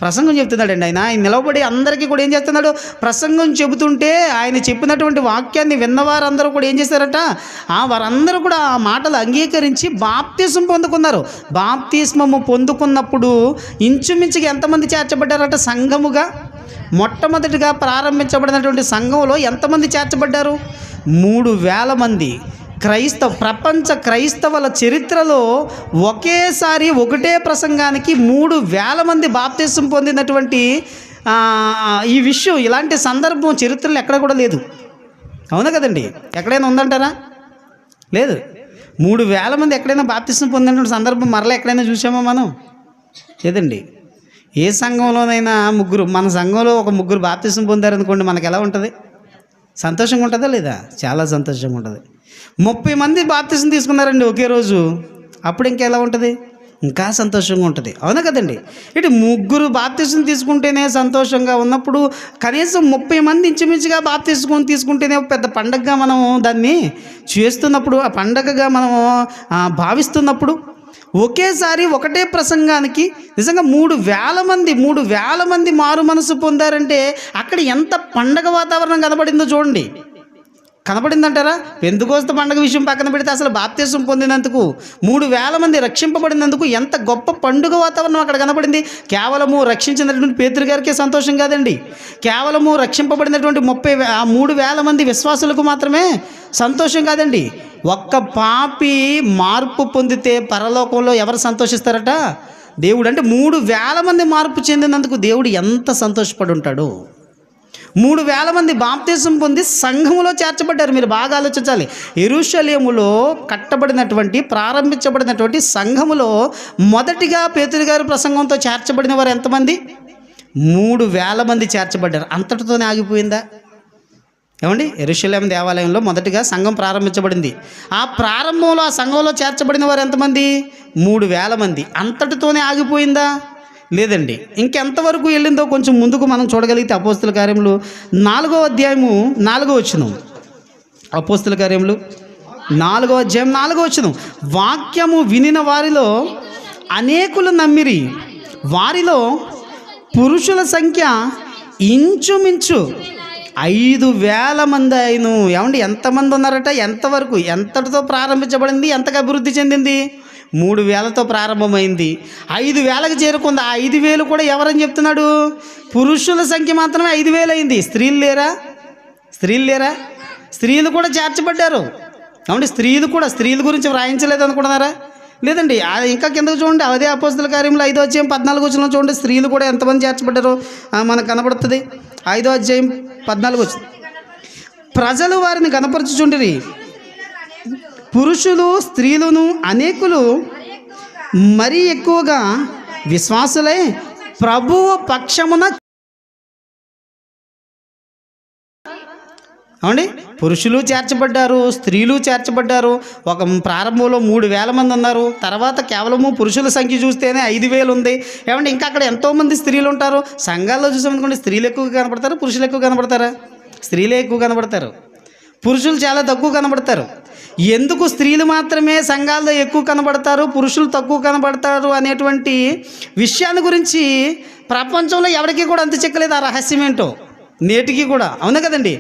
Speaker 1: ప్రసంగం చెప్తున్నాడండి. ఆయన నిలబడి అందరికీ కూడా ఏం చేస్తున్నాడు? ప్రసంగం చెబుతుంటే ఆయన చెప్పినటువంటి వాక్యాన్ని విన్నవారందరూ కూడా ఏం చేశారట? వారందరూ కూడా ఆ మాటలు అంగీకరించి బాప్తిస్మం పొందుకున్నారు. బాప్తిస్మము పొందుకున్నప్పుడు ఇంచుమించుగా ఎంతమంది చేర్చబడ్డారట? సంఘముగా మొట్టమొదటిగా ప్రారంభించబడినటువంటి సంఘంలో ఎంతమంది చేర్చబడ్డారు? 3,000 మంది. ప్రపంచ క్రైస్తవుల చరిత్రలో ఒకేసారి ఒకటే ప్రసంగానికి 3,000 మంది బాప్తిస్మం పొందినటువంటి ఈ విషయం, ఇలాంటి సందర్భం చరిత్రలో ఎక్కడ కూడా లేదు. అవునా కదండి? ఎక్కడైనా ఉందంటారా? లేదు. 3,000 మంది ఎక్కడైనా బాప్తిస్మం పొందినటువంటి సందర్భం మరలా ఎక్కడైనా చూసామా మనం? లేదండి. ఏ సంఘంలోనైనా మన సంఘంలో ఒక ముగ్గురు బాప్తిస్మం పొందారనుకోండి, మనకు ఎలా ఉంటుంది? సంతోషంగా ఉంటుందా లేదా? చాలా సంతోషంగా ఉంటుంది. 30 మంది బాప్తిస్మం తీసుకున్నారండి ఒకే రోజు, అప్పుడు ఇంకెలా ఉంటుంది? ఇంకా సంతోషంగా ఉంటుంది. అవునా కదండి? ఇటు ముగ్గురు బాప్తిస్మం తీసుకుంటేనే సంతోషంగా ఉన్నప్పుడు కనీసం 30 మంది ఇంచుమించుగా బాప్తిస్మం తీసుకుంటేనే పెద్ద పండగగా మనం దాన్ని చేస్తున్నప్పుడు, ఆ పండగగా మనం భావిస్తున్నప్పుడు ఒకేసారి ఒకటే ప్రసంగానికి నిజంగా 3,000 మంది మారు మనసు పొందారంటే అక్కడ ఎంత పండగ వాతావరణం కనబడిందో చూడండి. కనబడిందంటారా? పెంతెకోస్తు పండగ విషయం పక్కన పెడితే అసలు బాప్తిస్మం పొందినందుకు 3,000 మంది రక్షింపబడినందుకు ఎంత గొప్ప పండుగ వాతావరణం అక్కడ కనబడింది. కేవలము రక్షించినటువంటి పేతురు గారికే సంతోషం కాదండి, కేవలము రక్షింపబడినటువంటి 3,000 మంది విశ్వాసులకు మాత్రమే సంతోషం కాదండి. ఒక్క పాపి మార్పు పొందితే పరలోకంలో ఎవరు సంతోషిస్తారట? దేవుడు. అంటే 3,000 మంది మార్పు చెందినందుకు దేవుడు ఎంత సంతోషపడి ఉంటాడు. 3,000 మంది బాప్తిస్మం పొంది సంఘములో చేర్చబడ్డారు. మీరు బాగా ఆలోచించాలి. యెరూషలేములో ప్రారంభించబడినటువంటి సంఘములో మొదటిగా పేతురు గారి ప్రసంగంతో చేర్చబడిన వారు ఎంతమంది? 3,000 మంది చేర్చబడ్డారు. అంతటితోనే ఆగిపోయిందా? ఏమండి, యెరూషలేము దేవాలయంలో మొదటిగా సంఘం ప్రారంభించబడింది. ఆ ప్రారంభంలో ఆ సంఘంలో చేర్చబడిన వారు ఎంతమంది? 3,000 మంది. అంతటితోనే ఆగిపోయిందా? లేదండి. ఇంకెంతవరకు వెళ్ళిందో కొంచెం ముందుకు మనం చూడగలిగితే అపోస్తల కార్యములు 4వ అధ్యాయము 4వ వచనం. అపోస్తల కార్యములు 4వ అధ్యాయం 4వ వచనం. వాక్యము వినిన వారిలో అనేకులు నమ్మిరి, వారిలో పురుషుల సంఖ్య ఇంచుమించు 5,000 మంది అయిను. ఏమండి, ఎంతమంది ఉన్నారట? ఎంతవరకు, ఎంతటితో ప్రారంభించబడింది, ఎంతగా అభివృద్ధి చెందింది? 3,000తో ప్రారంభమైంది, 5,000కి చేరుకుంది. ఆ 5,000 కూడా ఎవరని చెప్తున్నాడు? పురుషుల సంఖ్య మాత్రమే 5,000 అయింది. స్త్రీలు లేరా? స్త్రీలు కూడా చేర్చబడ్డారు. ఏమండి, స్త్రీల గురించి వ్రాయించలేదు అనుకుంటున్నారా? లేదండి. ఇంకా కిందకు చూడండి, అదే అపోస్తల కార్యంలో 5వ అధ్యాయం 14వ వచనం చూడండి. స్త్రీలు కూడా ఎంతమంది చేర్చబడ్డారో మనకు కనబడుతుంది. 5వ అధ్యాయం 14వ వచనం. ప్రజలు వారిని గణపరచుచుండిరి, పురుషులు స్త్రీలను అనేకులు మరీ ఎక్కువగా విశ్వాసులై ప్రభువు పక్షమున. అవునండి, పురుషులు చేర్చబడ్డారు, స్త్రీలు చేర్చబడ్డారు. ఒక ప్రారంభంలో 3,000 మంది ఉన్నారు. తర్వాత కేవలము పురుషుల సంఖ్య చూస్తేనే 5,000 ఉంది. ఏమంటే ఇంకా అక్కడ ఎంతోమంది స్త్రీలు ఉంటారు. సంఘాల్లో చూసామనుకోండి, స్త్రీలు ఎక్కువ కనపడతారు, పురుషులు ఎక్కువ కనపడతారా? స్త్రీలే ఎక్కువ కనబడతారు, పురుషులు చాలా తక్కువ కనబడతారు. ఎందుకు స్త్రీలు మాత్రమే సంఘాల్లో ఎక్కువ కనబడతారు, పురుషులు తక్కువ కనబడతారు అనేటువంటి విషయాన్ని గురించి ప్రపంచంలో ఎవరికి కూడా అంత చెక్కలేదు ఆ రహస్యం ఏంటో నేటికి కూడా. అవునా కదండి?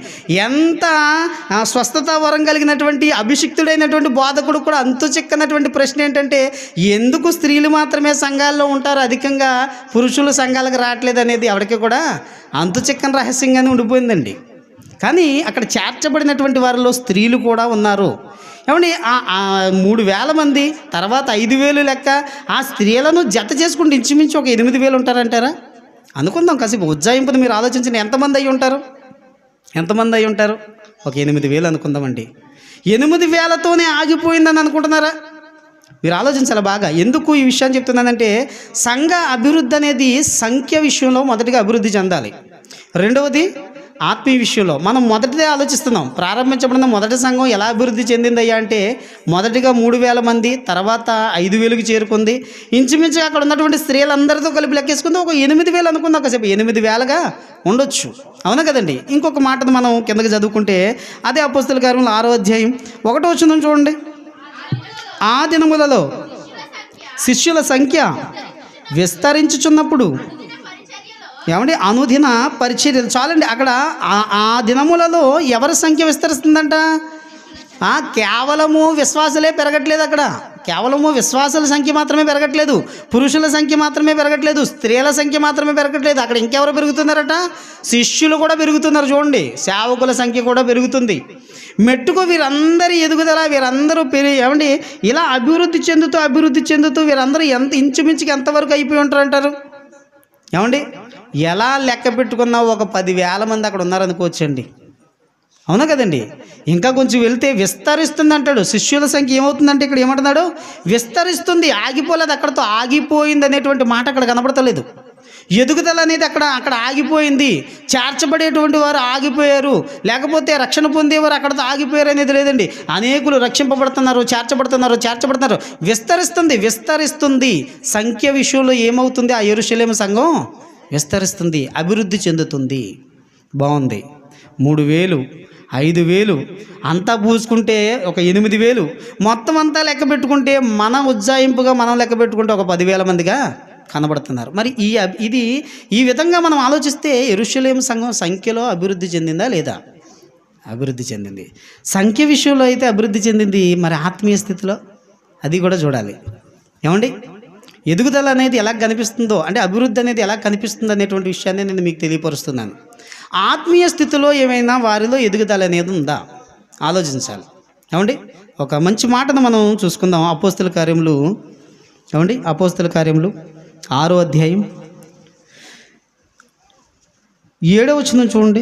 Speaker 1: ఎంత స్వస్థత వరం కలిగినటువంటి అభిషిక్తుడైనటువంటి బోధకుడు కూడా అంతు చిక్కనటువంటి ప్రశ్న ఏంటంటే, ఎందుకు స్త్రీలు మాత్రమే సంఘాల్లో ఉంటారు, అధికంగా పురుషులు సంఘాలకు రావట్లేదు అనేది ఎవరికి కూడా అంతు చిక్కని రహస్యంగానే ఉండిపోయిందండి. కానీ అక్కడ చేర్చబడినటువంటి వారిలో స్త్రీలు కూడా ఉన్నారు. ఏమండి, 3,000 మంది, తర్వాత 5,000 లెక్క, ఆ స్త్రీలను జత చేసుకుంటే ఇంచుమించు ఒక 8,000 ఉంటారంటారా? అనుకుందాం కాసేపు ఉజ్జాయింపుని మీరు ఆలోచించిన ఎంతమంది అయి ఉంటారు? ఎంతమంది అయి ఉంటారు? ఒక 8,000 అనుకుందామండి. 8,000తోనే ఆగిపోయిందని అనుకుంటున్నారా? మీరు ఆలోచించాలి బాగా. ఎందుకు ఈ విషయాన్ని చెప్తున్నానంటే, సంఘ అభివృద్ధి అనేది సంఖ్య విషయంలో మొదటిగా అభివృద్ధి చెందాలి. రెండవది ఆత్మీయ విషయంలో మనం మొదటిదే ఆలోచిస్తున్నాం. ప్రారంభించబడిన మొదటి సంఘం ఎలా అభివృద్ధి చెందిందయ్యా అంటే, మొదటిగా 3,000 మంది, తర్వాత 5,000కి చేరుకుంది. ఇంచుమించుగా అక్కడ ఉన్నటువంటి స్త్రీలందరితో కలిపి లెక్కేసుకుంది ఒక 8,000 అనుకుందాం. ఒకసేపు 8,000గా ఉండొచ్చు. అవునా కదండి? ఇంకొక మాటను మనం కిందకి చదువుకుంటే, అదే అపోస్తల కార్యములు 6వ అధ్యాయం 1వ వచనం చూడండి. ఆ దినములలో శిష్యుల సంఖ్య విస్తరించుచున్నప్పుడు, ఏమండి, అనుదిన పరిచర్యలు. చాలండి, అక్కడ ఆ దినములలో ఎవరి సంఖ్య విస్తరిస్తుందంట? కేవలము విశ్వాసులే పెరగట్లేదు. అక్కడ కేవలము విశ్వాసుల సంఖ్య మాత్రమే పెరగట్లేదు, పురుషుల సంఖ్య మాత్రమే పెరగట్లేదు, స్త్రీల సంఖ్య మాత్రమే పెరగట్లేదు. అక్కడ ఇంకెవరు పెరుగుతున్నారట? శిష్యులు కూడా పెరుగుతున్నారు. చూడండి, సేవకుల సంఖ్య కూడా పెరుగుతుంది. మెట్టుకు వీరందరి ఎదుగుదల, వీరందరూ ఏమండి ఇలా అభివృద్ధి చెందుతూ వీరందరూ ఇంచుమించుకి ఎంతవరకు అయిపోయి ఉంటారంటారు? ఏమండి, ఎలా లెక్క పెట్టుకున్నా ఒక 10,000 మంది అక్కడ ఉన్నారనుకోవచ్చండి. అవునా కదండి? ఇంకా కొంచెం వెళ్తే విస్తరిస్తుంది అంటాడు. శిష్యుల సంఖ్య ఏమవుతుందంటే ఇక్కడ ఏమంటున్నాడు? విస్తరిస్తుంది, ఆగిపోలేదు. అక్కడతో ఆగిపోయింది అనేటువంటి మాట అక్కడ కనబడతలేదు. ఎదుగుదల అనేది అక్కడ ఆగిపోయింది. చేర్చబడేటువంటి వారు ఆగిపోయారు, లేకపోతే రక్షణ పొందేవారు అక్కడతో ఆగిపోయారు అనేది లేదండి. అనేకులు రక్షింపబడుతున్నారు, చేర్చబడుతున్నారు. విస్తరిస్తుంది. సంఖ్య విషయంలో ఏమవుతుంది? ఆ యెరూషలేము సంఘం విస్తరిస్తుంది, అభివృద్ధి చెందుతుంది. బాగుంది. 3,000, 5,000 అంతా పూసుకుంటే ఒక 8,000, మొత్తం అంతా లెక్క పెట్టుకుంటే మన ఉజ్జాయింపుగా మనం లెక్క పెట్టుకుంటే ఒక 10,000 మందిగా కనబడుతున్నారు. మరి ఈ విధంగా మనం ఆలోచిస్తే యెరూషలేము సంఘం సంఖ్యలో అభివృద్ధి చెందిందా లేదా? అభివృద్ధి చెందింది. సంఖ్య విషయంలో అయితే అభివృద్ధి చెందింది. మరి ఆత్మీయ స్థితిలో అది కూడా చూడాలి. ఏమండి, ఎదుగుదల అనేది ఎలా కనిపిస్తుందో, అంటే అభివృద్ధి అనేది ఎలా కనిపిస్తుంది అనేటువంటి విషయాన్ని నేను మీకు తెలియపరుస్తున్నాను. ఆత్మీయ స్థితిలో ఏమైనా వారిలో ఎదుగుదల అనేది ఉందా ఆలోచించాలి. ఏమండి, ఒక మంచి మాటను మనం చూసుకుందాం. అపోస్తల కార్యములు 6వ అధ్యాయం 7వ వచనం చూడండి.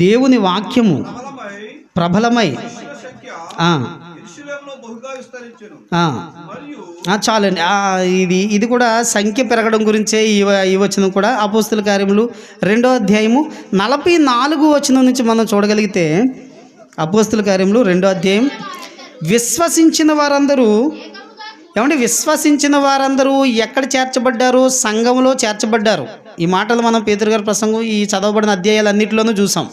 Speaker 1: దేవుని వాక్యము ప్రబలమై చాలండి. ఇది కూడా సంఖ్య పెరగడం గురించే ఈ వచనం కూడా. అపోస్తల కార్యములు 2వ అధ్యాయము 44వ వచనం నుంచి మనం చూడగలిగితే, అపోస్తల కార్యములు 2వ అధ్యాయం, విశ్వసించిన వారందరూ ఎక్కడ చేర్చబడ్డారు? సంఘంలో చేర్చబడ్డారు. ఈ మాటలు మనం పేతురు గారి ప్రసంగం ఈ చదవబడిన అధ్యాయాలన్నింటిలోనూ చూసాం.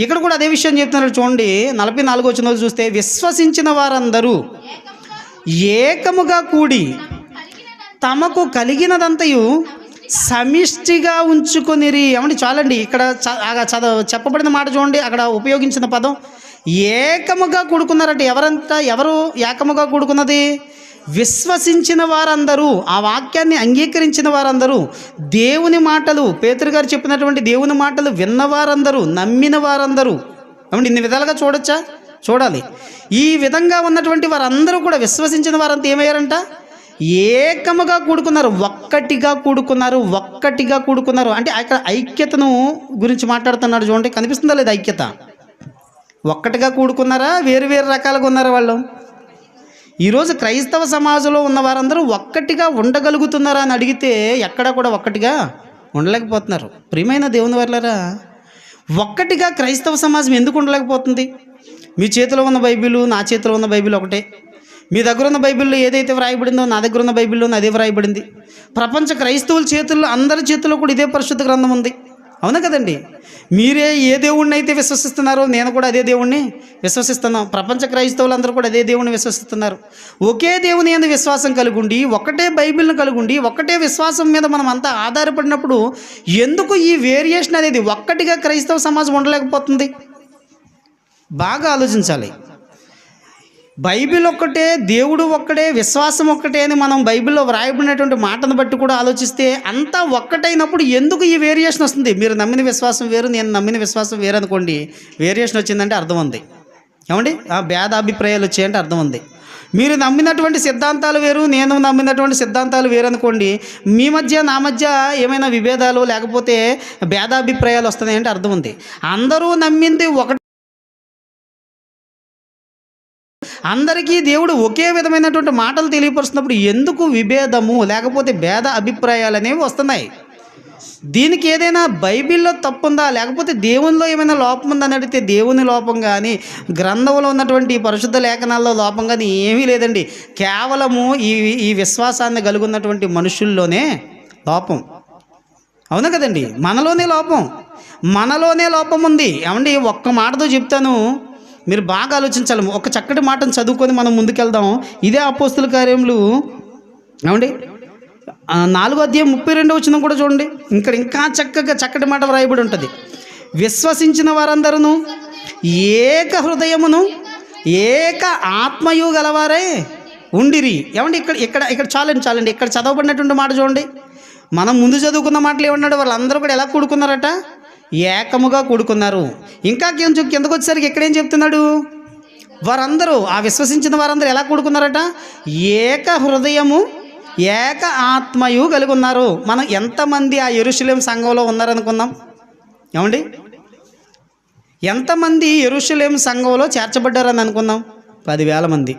Speaker 1: ఇక్కడ కూడా అదే విషయం చెప్తున్నారు. చూడండి, 44వ వచనం చూస్తే, విశ్వసించిన వారందరూ ఏకముగా కూడి తమకు కలిగినదంతయు సమిష్టిగా ఉంచుకొనిరి. ఏమండి, చాలండి. ఇక్కడ చెప్పబడిన మాట చూడండి, అక్కడ ఉపయోగించిన పదం ఏకముగా కూడుకున్నారట. ఎవరు ఏకముగా కూడుకున్నది? విశ్వసించిన వారందరూ, ఆ వాక్యాన్ని అంగీకరించిన వారందరూ, దేవుని మాటలు, పేతురు గారు చెప్పినటువంటి దేవుని మాటలు విన్నవారందరూ, నమ్మిన వారందరూ. ఏమండి, ఇన్ని విధాలుగా చూడాలి. ఈ విధంగా ఉన్నటువంటి వారందరూ కూడా, విశ్వసించిన వారంతా ఏమయ్యారంట? ఏకముగా కూడుకున్నారు, ఒక్కటిగా కూడుకున్నారు. అంటే అక్కడ ఐక్యతను గురించి మాట్లాడుతున్నాడు. చూడండి, కనిపిస్తుందా లేదా ఐక్యత? ఒక్కటిగా కూడుకున్నారా, వేరు రకాలుగా ఉన్నారా వాళ్ళు? ఈరోజు క్రైస్తవ సమాజంలో ఉన్న వారందరూ ఒక్కటిగా ఉండగలుగుతున్నారా అని అడిగితే ఎక్కడా కూడా ఒక్కటిగా ఉండలేకపోతున్నారు. ప్రియమైన దేవుని వర్లారా, ఒక్కటిగా క్రైస్తవ సమాజం ఎందుకు ఉండలేకపోతుంది? మీ చేతిలో ఉన్న బైబిల్, నా చేతిలో ఉన్న బైబిల్ ఒకటే. మీ దగ్గర ఉన్న బైబిల్లో ఏదైతే వ్రాయబడిందో నా దగ్గర ఉన్న బైబిల్లో అదే వ్రాయబడింది. ప్రపంచ క్రైస్తవుల చేతుల్లో, అందరి చేతుల్లో కూడా ఇదే పరిశుద్ధ గ్రంథం ఉంది. అవునా కదండి? మీరే ఏ దేవుణ్ణి అయితే విశ్వసిస్తున్నారో నేను కూడా అదే దేవుణ్ణి విశ్వసిస్తున్నాం. ప్రపంచ క్రైస్తవులందరూ కూడా అదే దేవుణ్ణి విశ్వసిస్తున్నారు. ఒకే దేవుని యందు విశ్వాసం కలిగుండి, ఒకటే బైబిల్ని కలిగుండి, ఒకటే విశ్వాసం మీద మనం అంతా ఆధారపడినప్పుడు ఎందుకు ఈ వేరియేషన్ అనేది ఒక్కటిగా క్రైస్తవ సమాజం ఉండలేకపోతుంది? బాగా ఆలోచించాలి. బైబిల్ ఒక్కటే, దేవుడు ఒక్కడే, విశ్వాసం ఒక్కటే అని మనం బైబిల్లో వ్రాయబడినటువంటి మాటను బట్టి కూడా ఆలోచిస్తే అంతా ఒక్కటైనప్పుడు ఎందుకు ఈ వేరియేషన్ వస్తుంది? మీరు నమ్మిన విశ్వాసం వేరు, నేను నమ్మిన విశ్వాసం వేరు అనుకోండి, వేరియేషన్ వచ్చిందంటే అర్థం ఉంది. ఏమండి? భేదాభిప్రాయాలు వచ్చాయంటే అర్థం ఉంది. మీరు నమ్మినటువంటి సిద్ధాంతాలు వేరు, నేను నమ్మినటువంటి సిద్ధాంతాలు వేరు అనుకోండి, మీ మధ్య నా మధ్య ఏమైనా విభేదాలు లేకపోతే భేదాభిప్రాయాలు వస్తున్నాయంటే అర్థం ఉంది. అందరూ నమ్మింది ఒకటి, అందరికీ దేవుడు ఒకే విధమైనటువంటి మాటలు తెలియపరుస్తున్నప్పుడు ఎందుకు విభేదము లేకపోతే భేద అభిప్రాయాలు అనేవి వస్తున్నాయి? దీనికి ఏదైనా బైబిల్లో తప్పు ఉందా, లేకపోతే దేవునిలో ఏమైనా లోపం ఉందని అడిగితే దేవుని లోపం కానీ, గ్రంథంలో ఉన్నటువంటి పరిశుద్ధ లేఖనాల్లో లోపం కానీ ఏమీ లేదండి. కేవలము ఈ విశ్వాసాన్ని కలిగి ఉన్నటువంటి మనుషుల్లోనే లోపం. అవునా కదండి? మనలోనే లోపం ఉంది. ఏమండి, ఒక్క మాటతో చెప్తాను, మీరు బాగా ఆలోచించాలి. ఒక చక్కటి మాటను చదువుకొని మనం ముందుకెళ్దాం. ఇదే అపోస్తుల కార్యములు ఏమండి 4వ అధ్యాయం 32వ వచనం కూడా చూడండి. ఇంకా చక్కటి మాట వ్రాయబడి ఉంటుంది. విశ్వసించిన వారందరూ ఏక హృదయమును ఏక ఆత్మయు గలవారే ఉండిరి. ఏమండి, ఇక్కడ చాలండి. ఇక్కడ చదవబడినటువంటి మాట చూడండి. మనం ముందు చదువుకున్న మాటలు ఏమన్నాడు? వాళ్ళందరూ కూడా ఎలా కూడుకున్నారట? ఏకముగా కూడుకున్నారు. ఇంకా కొంచెం కిందకు వచ్చేసరికి ఎక్కడేం చెప్తున్నాడు? వారందరూ, ఆ విశ్వసించిన వారందరూ ఎలా కూడుకున్నారట? ఏక హృదయము ఏక ఆత్మయు కలిగి ఉన్నారు. మనం ఎంతమంది ఆ యెరూషలేము సంఘంలో ఉన్నారనుకుందాం? ఏమండి, ఎంతమంది యెరూషలేము సంఘంలో చేర్చబడ్డారని అనుకుందాం? 10,000 మంది.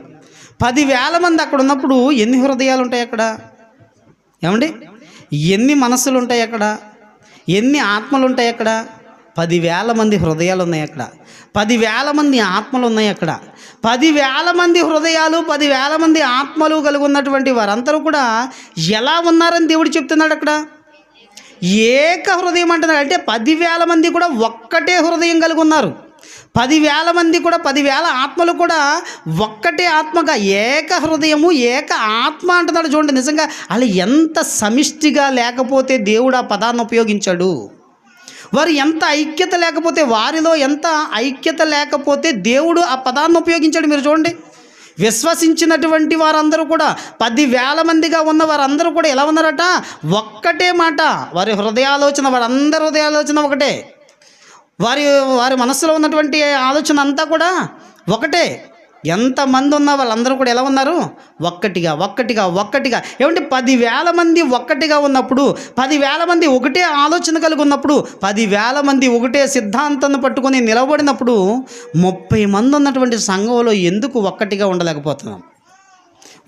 Speaker 1: 10,000 మంది అక్కడ ఉన్నప్పుడు ఎన్ని హృదయాలు ఉంటాయి అక్కడ? ఏమండి, ఎన్ని మనస్సులు ఉంటాయి అక్కడ? ఎన్ని ఆత్మలు ఉంటాయి అక్కడ? 10,000 మంది హృదయాలు ఉన్నాయి అక్కడ. 10,000 మంది ఆత్మలు ఉన్నాయి అక్కడ. 10,000 మంది హృదయాలు, 10,000 మంది ఆత్మలు కలిగి ఉన్నటువంటి వారందరూ కూడా ఎలా ఉన్నారని దేవుడు చెప్తున్నాడు అక్కడ. ఏక హృదయం అంటున్నాడు. అంటే 10,000 మంది కూడా ఒక్కటే హృదయం కలిగి ఉన్నారు. 10,000 మంది కూడా, 10,000 ఆత్మలు కూడా ఒక్కటే ఆత్మగా, ఏక హృదయము ఏక ఆత్మ అంటున్నాడు. చూడండి, నిజంగా అలా ఎంత సమిష్టిగా లేకపోతే దేవుడు ఆ పదాన్ని ఉపయోగించాడు. వారు ఎంత ఐక్యత లేకపోతే, వారిలో ఎంత ఐక్యత లేకపోతే దేవుడు ఆ పదాన్ని ఉపయోగించాడు. మీరు చూడండి, విశ్వసించినటువంటి వారందరూ కూడా 10,000 మందిగా ఉన్న వారందరూ కూడా ఎలా ఉన్నారట? ఒక్కటే మాట. వారి హృదయాలోచన, వారందరి హృదయాలోచన ఒకటే. వారి మనస్సులో ఉన్నటువంటి ఆలోచన అంతా కూడా ఒకటే. ఎంతమంది ఉన్నా వాళ్ళందరూ కూడా ఎలా ఉన్నారు? ఒక్కటిగా. ఏమంటే 10,000 మంది ఒక్కటిగా ఉన్నప్పుడు, 10,000 మంది ఒకటే ఆలోచన కలిగి ఉన్నప్పుడు, 10,000 మంది ఒకటే సిద్ధాంతాన్ని పట్టుకొని నిలబడినప్పుడు 30 మంది ఉన్నటువంటి సంఘంలో ఎందుకు ఒక్కటిగా ఉండలేకపోతున్నాం?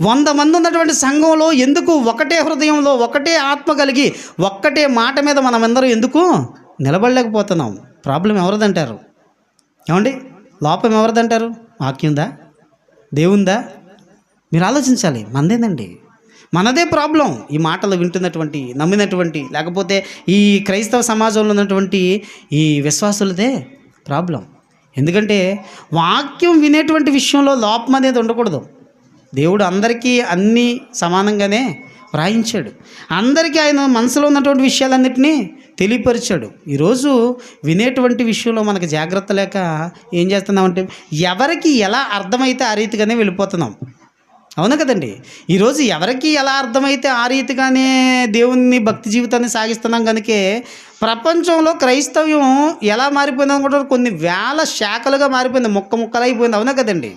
Speaker 1: 100 మంది ఉన్నటువంటి సంఘంలో ఎందుకు ఒకటే హృదయంలో ఒకటే ఆత్మ కలిగి ఒక్కటే మాట మీద మనమందరం ఎందుకు నిలబడలేకపోతున్నాం? ప్రాబ్లం ఎవరిదంటారు? ఏమండి, లోపం ఎవరిదంటారు? వాక్యందా, దేవుందా? మీరు ఆలోచించాలి. మనదేనండి, మనదే ప్రాబ్లం. ఈ మాటలు వింటున్నటువంటి, నమ్మినటువంటి, లేకపోతే ఈ క్రైస్తవ సమాజంలో ఉన్నటువంటి ఈ విశ్వాసులదే ప్రాబ్లం. ఎందుకంటే వాక్యం వినేటువంటి విషయంలో లోపం అనేది ఉండకూడదు. దేవుడు అందరికీ అన్నీ సమానంగానే వ్రాయించాడు. అందరికీ ఆయన మనసులో ఉన్నటువంటి విషయాలన్నింటినీ తెలియపరిచాడు. ఈరోజు వినేటువంటి విషయంలో మనకు జాగ్రత్త లేక ఏం చేస్తున్నామంటే, ఎవరికి ఎలా అర్థమైతే ఆ రీతిగానే వెళ్ళిపోతున్నాం. అవును కదండి? ఈరోజు ఎవరికి ఎలా అర్థమైతే ఆ రీతిగానే దేవుని భక్తి జీవితాన్ని సాగిస్తున్నాం. కనుకే ప్రపంచంలో క్రైస్తవ్యం ఎలా మారిపోయింది అనుకుంటారు? కొన్ని వేల శాఖలుగా మారిపోయింది, ముక్కలైపోయింది. అవునా కదండి?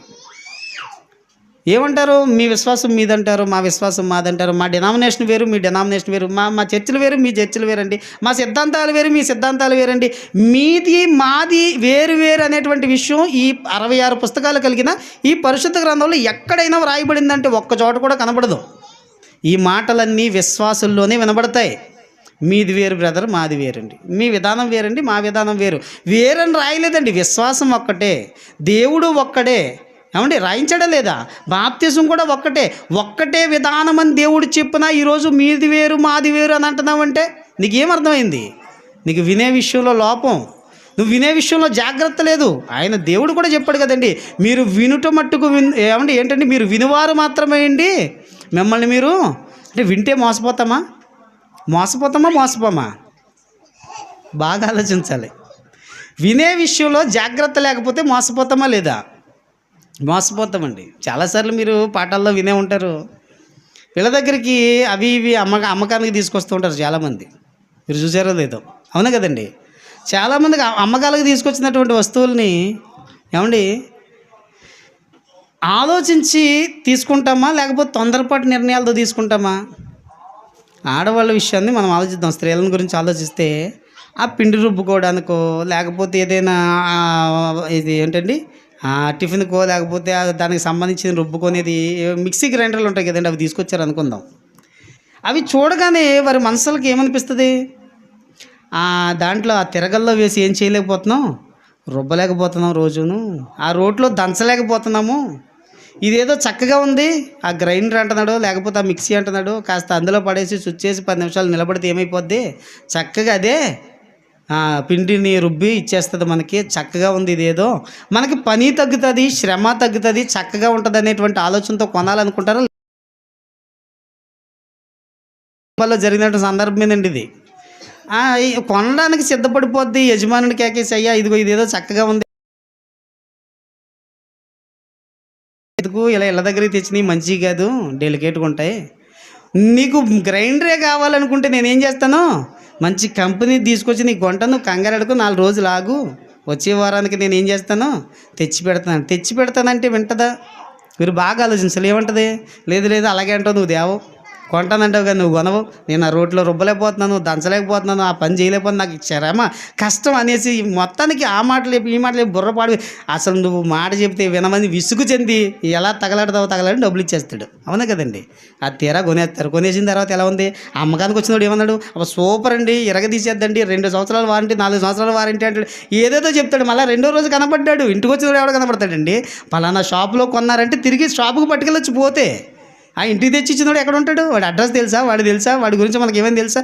Speaker 1: ఏమంటారు? మీ విశ్వాసం మీదంటారు, మా విశ్వాసం మాదంటారు. మా డినామినేషన్ వేరు, మీ డినామినేషన్ వేరు. మా చర్చిలు వేరు, మీ చర్చిలు వేరండి. మా సిద్ధాంతాలు వేరు, మీ సిద్ధాంతాలు వేరండి. మీది మాది వేరు అనేటువంటి విషయం ఈ 66 పుస్తకాలు కలిగిన ఈ పరిశుద్ధ గ్రంథంలో ఎక్కడైనా వ్రాయబడిందంటే ఒక్క చోట కూడా కనబడదు. ఈ మాటలన్నీ విశ్వాసుల్లోనే వినబడతాయి. మీది వేరు బ్రదర్, మాది వేరండి. మీ విధానం వేరండి, మా విధానం వేరని రాయలేదండి. విశ్వాసం ఒక్కటే, దేవుడు ఒక్కడే. ఏమండి, రాయించడం లేదా? బాప్తిజం కూడా ఒక్కటే విధానం అని దేవుడు చెప్పినా ఈరోజు మీది వేరు మాది వేరు అని అంటున్నావంటే నీకేమర్థమైంది? నీకు వినే విషయంలో లోపం, నువ్వు వినే విషయంలో జాగ్రత్త లేదు. ఆయన దేవుడు కూడా చెప్పాడు కదండి, మీరు వినుట మట్టుకు ఏమండి ఏంటంటే మీరు వినివారు మాత్రమే అండి, మిమ్మల్ని మీరు అంటే వింటే మోసపోతామా? మోసపోమా? బాగా ఆలోచించాలి. వినే విషయంలో జాగ్రత్త లేకపోతే మోసపోతామా లేదా? మోసపోతామండి. చాలాసార్లు మీరు పాఠాల్లో వినే ఉంటారు, వీళ్ళ దగ్గరికి అవి ఇవి అమ్మకానికి తీసుకొస్తూ ఉంటారు చాలామంది. మీరు చూసారో లేదో, అవునా కదండి? చాలామందికి అమ్మకాలకు తీసుకొచ్చినటువంటి వస్తువుల్ని ఏమండి ఆలోచించి తీసుకుంటామా, లేకపోతే తొందరపాటు నిర్ణయాలతో తీసుకుంటామా? ఆడవాళ్ళ విషయాన్ని మనం ఆలోచిద్దాం. స్త్రీలను గురించి ఆలోచిస్తే ఆ పిండి రుబ్బుకోవడానికో, లేకపోతే ఏదైనా ఇది ఏంటండి టిఫిన్కో, లేకపోతే దానికి సంబంధించిన రుబ్బుకొనేది మిక్సీ గ్రైండర్లు ఉంటాయి కదండి, అవి తీసుకొచ్చారు అనుకుందాం. అవి చూడగానే వారి మనసులకి ఏమనిపిస్తుంది? దాంట్లో ఆ తిరగల్లో వేసి ఏం చేయలేకపోతున్నాం, రుబ్బలేకపోతున్నాం, రోజును ఆ రోట్లో దంచలేకపోతున్నాము. ఇదేదో చక్కగా ఉంది, ఆ గ్రైండర్ అంటున్నాడు, లేకపోతే ఆ మిక్సీ అంటున్నాడు, కాస్త అందులో పడేసి స్విచ్ చేసి 10 నిమిషాలు నిలబడితే ఏమైపోద్ది, చక్కగా అదే పిండిని రుబ్బి ఇచ్చేస్తుంది మనకి, చక్కగా ఉంది, ఇదేదో మనకి పని తగ్గుతుంది, శ్రమ తగ్గుతుంది, చక్కగా ఉంటుంది అనేటువంటి ఆలోచనతో కొనాలనుకుంటారు. వల్ల జరిగినటువంటి సందర్భం ఏంటండి ఇది. కొనడానికి సిద్ధపడిపోద్ది, యజమానుడి కేకేసి అయ్యా ఇదిగో ఇదేదో చక్కగా ఉంది, ఎందుకు ఇలా ఇళ్ళ దగ్గరికి తెచ్చినవి మంచివి కాదు, డెలికేట్గా ఉంటాయి, నీకు గ్రైండరే కావాలనుకుంటే నేనేం చేస్తాను, మంచి కంపెనీ తీసుకొచ్చి నీకు కొంటాను, కంగారెడుకు 4 రోజులు ఆగు, వచ్చే వారానికి నేను ఏం చేస్తాను, తెచ్చి పెడతానంటే వింటదా? మీరు బాగా ఆలోచించాలి. ఏమంటుంది? లేదు అలాగే అంటావు, నువ్వు దేవో కొంటానంటావు కానీ నువ్వు కొనవు, నేను ఆ రోడ్లో రుబ్బలేకపోతున్నాను, దంచలేకపోతున్నాను, ఆ పని చేయలేకపోతున్నాను, నాకు శ్రమ కష్టం అనేసి మొత్తానికి ఆ మాటలు ఈ మాటలు బుర్రపాడు. అసలు నువ్వు మాట చెప్తే వినమని విసుగు చెంది ఎలా తగలాడి డబ్బులు ఇచ్చేస్తాడు, అవునా కదండి? అది తీరా కొనేస్తారు. కొనేసిన తర్వాత ఎలా ఉంది, అమ్మకానికి వచ్చినప్పుడు ఏమన్నాడు, అప్పుడు సూపర్ అండి, ఇరగదీసేద్దండి, 2 సంవత్సరాల వారంటీ, 4 సంవత్సరాల వారంటీ అంటాడు, ఏదేదో చెప్తాడు. మళ్ళీ 2వ రోజు కనపడ్డాడు, ఇంటికి వచ్చినప్పుడు ఎవడో కనపడతాడండి, పలానా షాపులో కొన్నారంటే తిరిగి షాపుకి పట్టుకెళ్ళొచ్చి పోతే ఆ ఇంటికి తెచ్చి ఇచ్చినోడు ఎక్కడ ఉంటాడు? వాడి అడ్రస్ తెలుసా, వాడి గురించి మనకి ఏమైనా తెలుసా?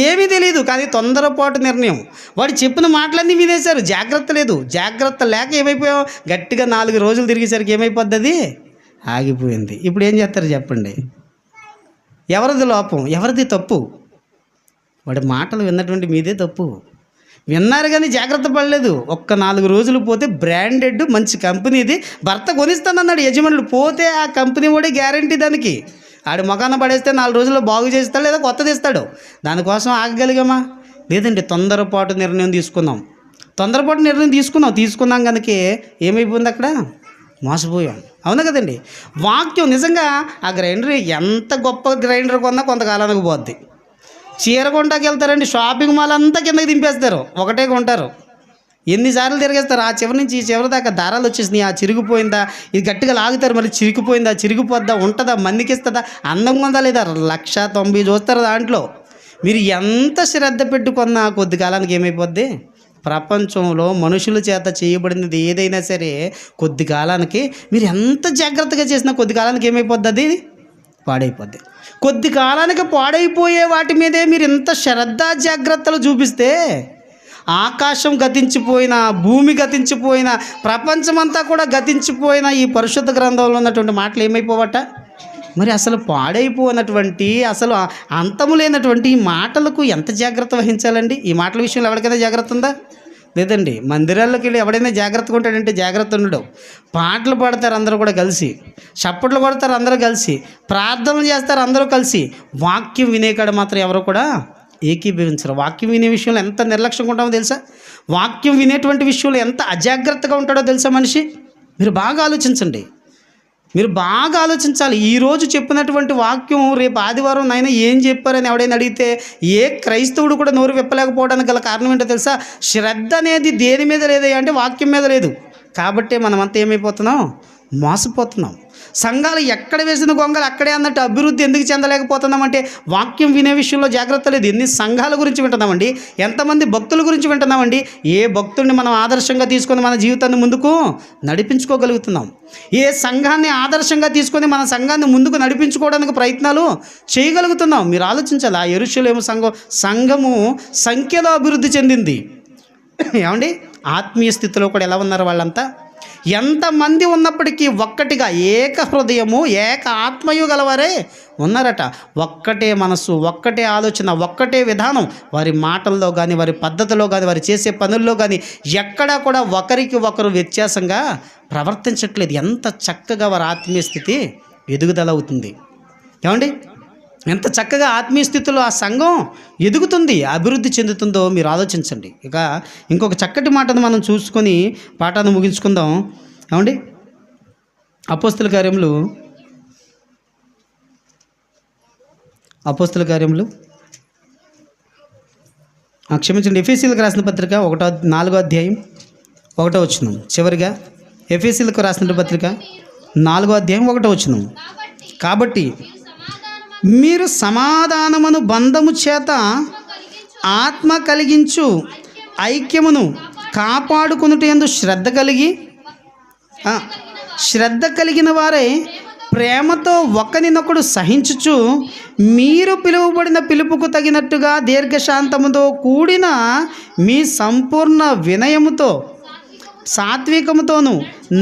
Speaker 1: ఏమీ తెలియదు. కానీ తొందరపాటు నిర్ణయం, వాడు చెప్పిన మాటలన్నీ వినేశారు, జాగ్రత్త లేదు. జాగ్రత్త లేక ఏమైపోయావు, గట్టిగా 4 రోజులు తిరిగేసరికి ఏమైపోద్ది, అది ఆగిపోయింది. ఇప్పుడు ఏం చేస్తారు చెప్పండి? ఎవరిది లోపం, ఎవరిది తప్పు? వాడి మాటలు విన్నటువంటి మీదే తప్పు. విన్నారు కానీ జాగ్రత్త పడలేదు. ఒక్క 4 రోజులు పోతే బ్రాండెడ్ మంచి కంపెనీది భర్త కొనిస్తానన్నాడు యజమానుడు, పోతే ఆ కంపెనీ వాడే గ్యారంటీ దానికి. ఆడి మొఖాన పడేస్తే 4 రోజుల్లో బాగు చేస్తాడు, లేదా కొత్తది ఇస్తాడు. దానికోసం ఆగగలిగామా? లేదండి. తొందరపాటు నిర్ణయం తీసుకున్నాం కనుక ఏమైపోయింది, అక్కడ మోసపోయాం, అవునా కదండి? వాక్యం నిజంగా ఆ గ్రైండర్ ఎంత గొప్ప గ్రైండర్ కొన్నా కొంతకాలానికి పోద్ది. చీర కొంటాకి వెళ్తారండి, షాపింగ్ మాల్ అంతా కిందకి దింపేస్తారు, ఒకటే కొంటారు, ఎన్నిసార్లు తిరిగేస్తారు, ఆ చివరి నుంచి ఈ చివరి దాకా దారాలు వచ్చేసినాయి, ఆ చిరిగిపోయిందా, ఇది గట్టిగా లాగుతారు, మళ్ళీ చిరిగిపోద్దా, ఉంటుందా, మందికిస్తుందా, అందంగా ఉందా లేదా, 1,90,000 చూస్తారు. దాంట్లో మీరు ఎంత శ్రద్ధ పెట్టుకున్నా కొద్ది కాలానికి ఏమైపోద్ది? ప్రపంచంలో మనుషుల చేత చేయబడినది ఏదైనా సరే కొద్ది కాలానికి, మీరు ఎంత జాగ్రత్తగా చేసినా కొద్ది కాలానికి ఏమైపోద్ది, అది పాడైపోద్ది. కొద్ది కాలానికి పాడైపోయే వాటి మీదే మీరు ఎంత శ్రద్ధ జాగ్రత్తలు చూపిస్తే, ఆకాశం గతించిపోయిన, భూమి గతించిపోయిన, ప్రపంచమంతా కూడా గతించిపోయిన ఈ పరిశుద్ధ గ్రంథంలో ఉన్నటువంటి మాటలు ఏమైపోవట? మరి అసలు పాడైపోయినటువంటి, అసలు అంతము లేనటువంటి ఈ మాటలకు ఎంత జాగ్రత్త వహించాలండి? ఈ మాటల విషయంలో ఎవరికైనా జాగ్రత్త ఉందా? లేదండి. మందిరాల్లోకి వెళ్ళి ఎవడైనా జాగ్రత్తగా ఉంటాడంటే జాగ్రత్త ఉండడు. పాటలు పాడతారు అందరూ కూడా కలిసి, చప్పట్లు కొడతారు అందరూ కలిసి, ప్రార్థనలు చేస్తారు అందరూ కలిసి, వాక్యం వినేకాడ మాత్రం ఎవరు కూడా ఏకీభవించరు. వాక్యం వినే విషయంలో ఎంత నిర్లక్ష్యంగా ఉంటామో తెలుసా? వాక్యం వినేటువంటి విషయంలో ఎంత అజాగ్రత్తగా ఉంటాడో తెలుసా మనిషి? మీరు బాగా ఆలోచించాలి. ఈరోజు చెప్పినటువంటి వాక్యం రేపు ఆదివారం నాయన ఏం చెప్పారని ఎవడైనా అడిగితే ఏ క్రైస్తవుడు కూడా నోరు విప్పలేకపోవడానికి గల కారణం ఏంటో తెలుసా? శ్రద్ధ అనేది దేని మీద లేదయ్యా అంటే వాక్యం మీద లేదు. కాబట్టే మనమంతా ఏమైపోతున్నాం? మోసపోతున్నాం. సంఘాలు ఎక్కడ వేసిన గొంగలు అక్కడే అన్నట్టు అభివృద్ధి ఎందుకు చెందలేకపోతున్నామంటే వాక్యం వినే విషయంలో జాగ్రత్త లేదు. ఎన్ని సంఘాల గురించి వింటున్నామండి, ఎంతమంది భక్తుల గురించి వింటున్నామండి. ఏ భక్తుడిని మనం ఆదర్శంగా తీసుకొని మన జీవితాన్ని ముందుకు నడిపించుకోగలుగుతున్నాం? ఏ సంఘాన్ని ఆదర్శంగా తీసుకొని మన సంఘాన్ని ముందుకు నడిపించుకోవడానికి ప్రయత్నాలు చేయగలుగుతున్నాం? మీరు ఆలోచించాలి. ఆ యెరూషలేము సంఘము సంఖ్యలో అభివృద్ధి చెందింది. ఏమండి, ఆత్మీయ స్థితిలో కూడా ఎలా ఉన్నారు వాళ్ళంతా? ఎంతమంది ఉన్నప్పటికీ ఒక్కటిగా ఏక హృదయము ఏక ఆత్మయు గలవారే ఉన్నారట. ఒక్కటే మనసు, ఒక్కటే ఆలోచన, ఒక్కటే విధానం. వారి మాటల్లో కానీ, వారి పద్ధతిలో కానీ, వారి చేసే పనుల్లో కానీ ఎక్కడా కూడా ఒకరికి ఒకరు వ్యత్యాసంగా ప్రవర్తించట్లేదు. ఎంత చక్కగా వారి ఆత్మీయ స్థితి ఎదుగుదల అవుతుంది. ఏమండి, ఎంత చక్కగా ఆత్మీయ స్థితిలో ఆ సంఘం ఎదుగుతుంది, అభివృద్ధి చెందుతుందో మీరు ఆలోచించండి. ఇక ఇంకొక చక్కటి మాటను మనం చూసుకొని పాఠాన్ని ముగించుకుందాం. ఏమండి, అపోస్తుల కార్యములు క్షమించండి, ఎఫెసీయులకు రాసిన పత్రిక 4వ అధ్యాయం 1వ వచనం. చివరిగా ఎఫెసీయులకు రాసిన పత్రిక 4వ అధ్యాయం 1వ వచనం. కాబట్టి మీరు సమాధానమును బంధము చేత ఆత్మ కలిగించు ఐక్యమును కాపాడుకొనుటయందు శ్రద్ధ కలిగిన వారై ప్రేమతో ఒకరినొకడు సహించుచు మీరు పిలువబడిన పిలుపుకు తగినట్టుగా దీర్ఘశాంతముతో కూడిన మీ సంపూర్ణ వినయముతో సాత్వికముతోనూ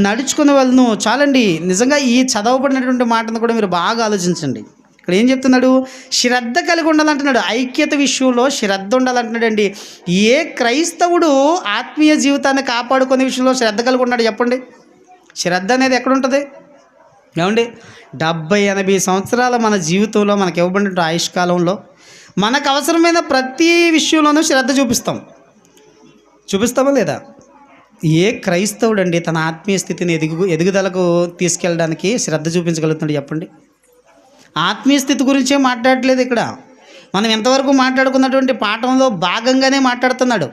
Speaker 1: నడుచుకునే వాళ్ళను. చాలండి, నిజంగా ఈ చదవబడినటువంటి మాటను కూడా మీరు బాగా ఆలోచించండి. ఇక్కడ ఏం చెప్తున్నాడు? శ్రద్ధ కలిగి ఉండాలంటున్నాడు. ఐక్యత విషయంలో శ్రద్ధ ఉండాలంటున్నాడండి. ఏ క్రైస్తవుడు ఆత్మీయ జీవితాన్ని కాపాడుకునే విషయంలో శ్రద్ధ కలిగి ఉన్నాడు చెప్పండి? శ్రద్ధ అనేది ఎక్కడుంటుంది? ఏమండి, 70-80 సంవత్సరాల మన జీవితంలో మనకు ఇవ్వబడిన ఆయుష్కాలంలో మనకు అవసరమైన ప్రతి విషయంలోనూ శ్రద్ధ చూపిస్తామా లేదా? ఏ క్రైస్తవుడు అండి తన ఆత్మీయ స్థితిని ఎదుగుదలకు తీసుకెళ్ళడానికి శ్రద్ధ చూపించగలుగుతున్నాడు చెప్పండి? ఆత్మీయ స్థితి గురించే మాట్లాడట్లేదు ఇక్కడ. మనం ఎంతవరకు మాట్లాడుకున్నటువంటి పాఠంలో భాగంగానే మాట్లాడుతున్నాడు.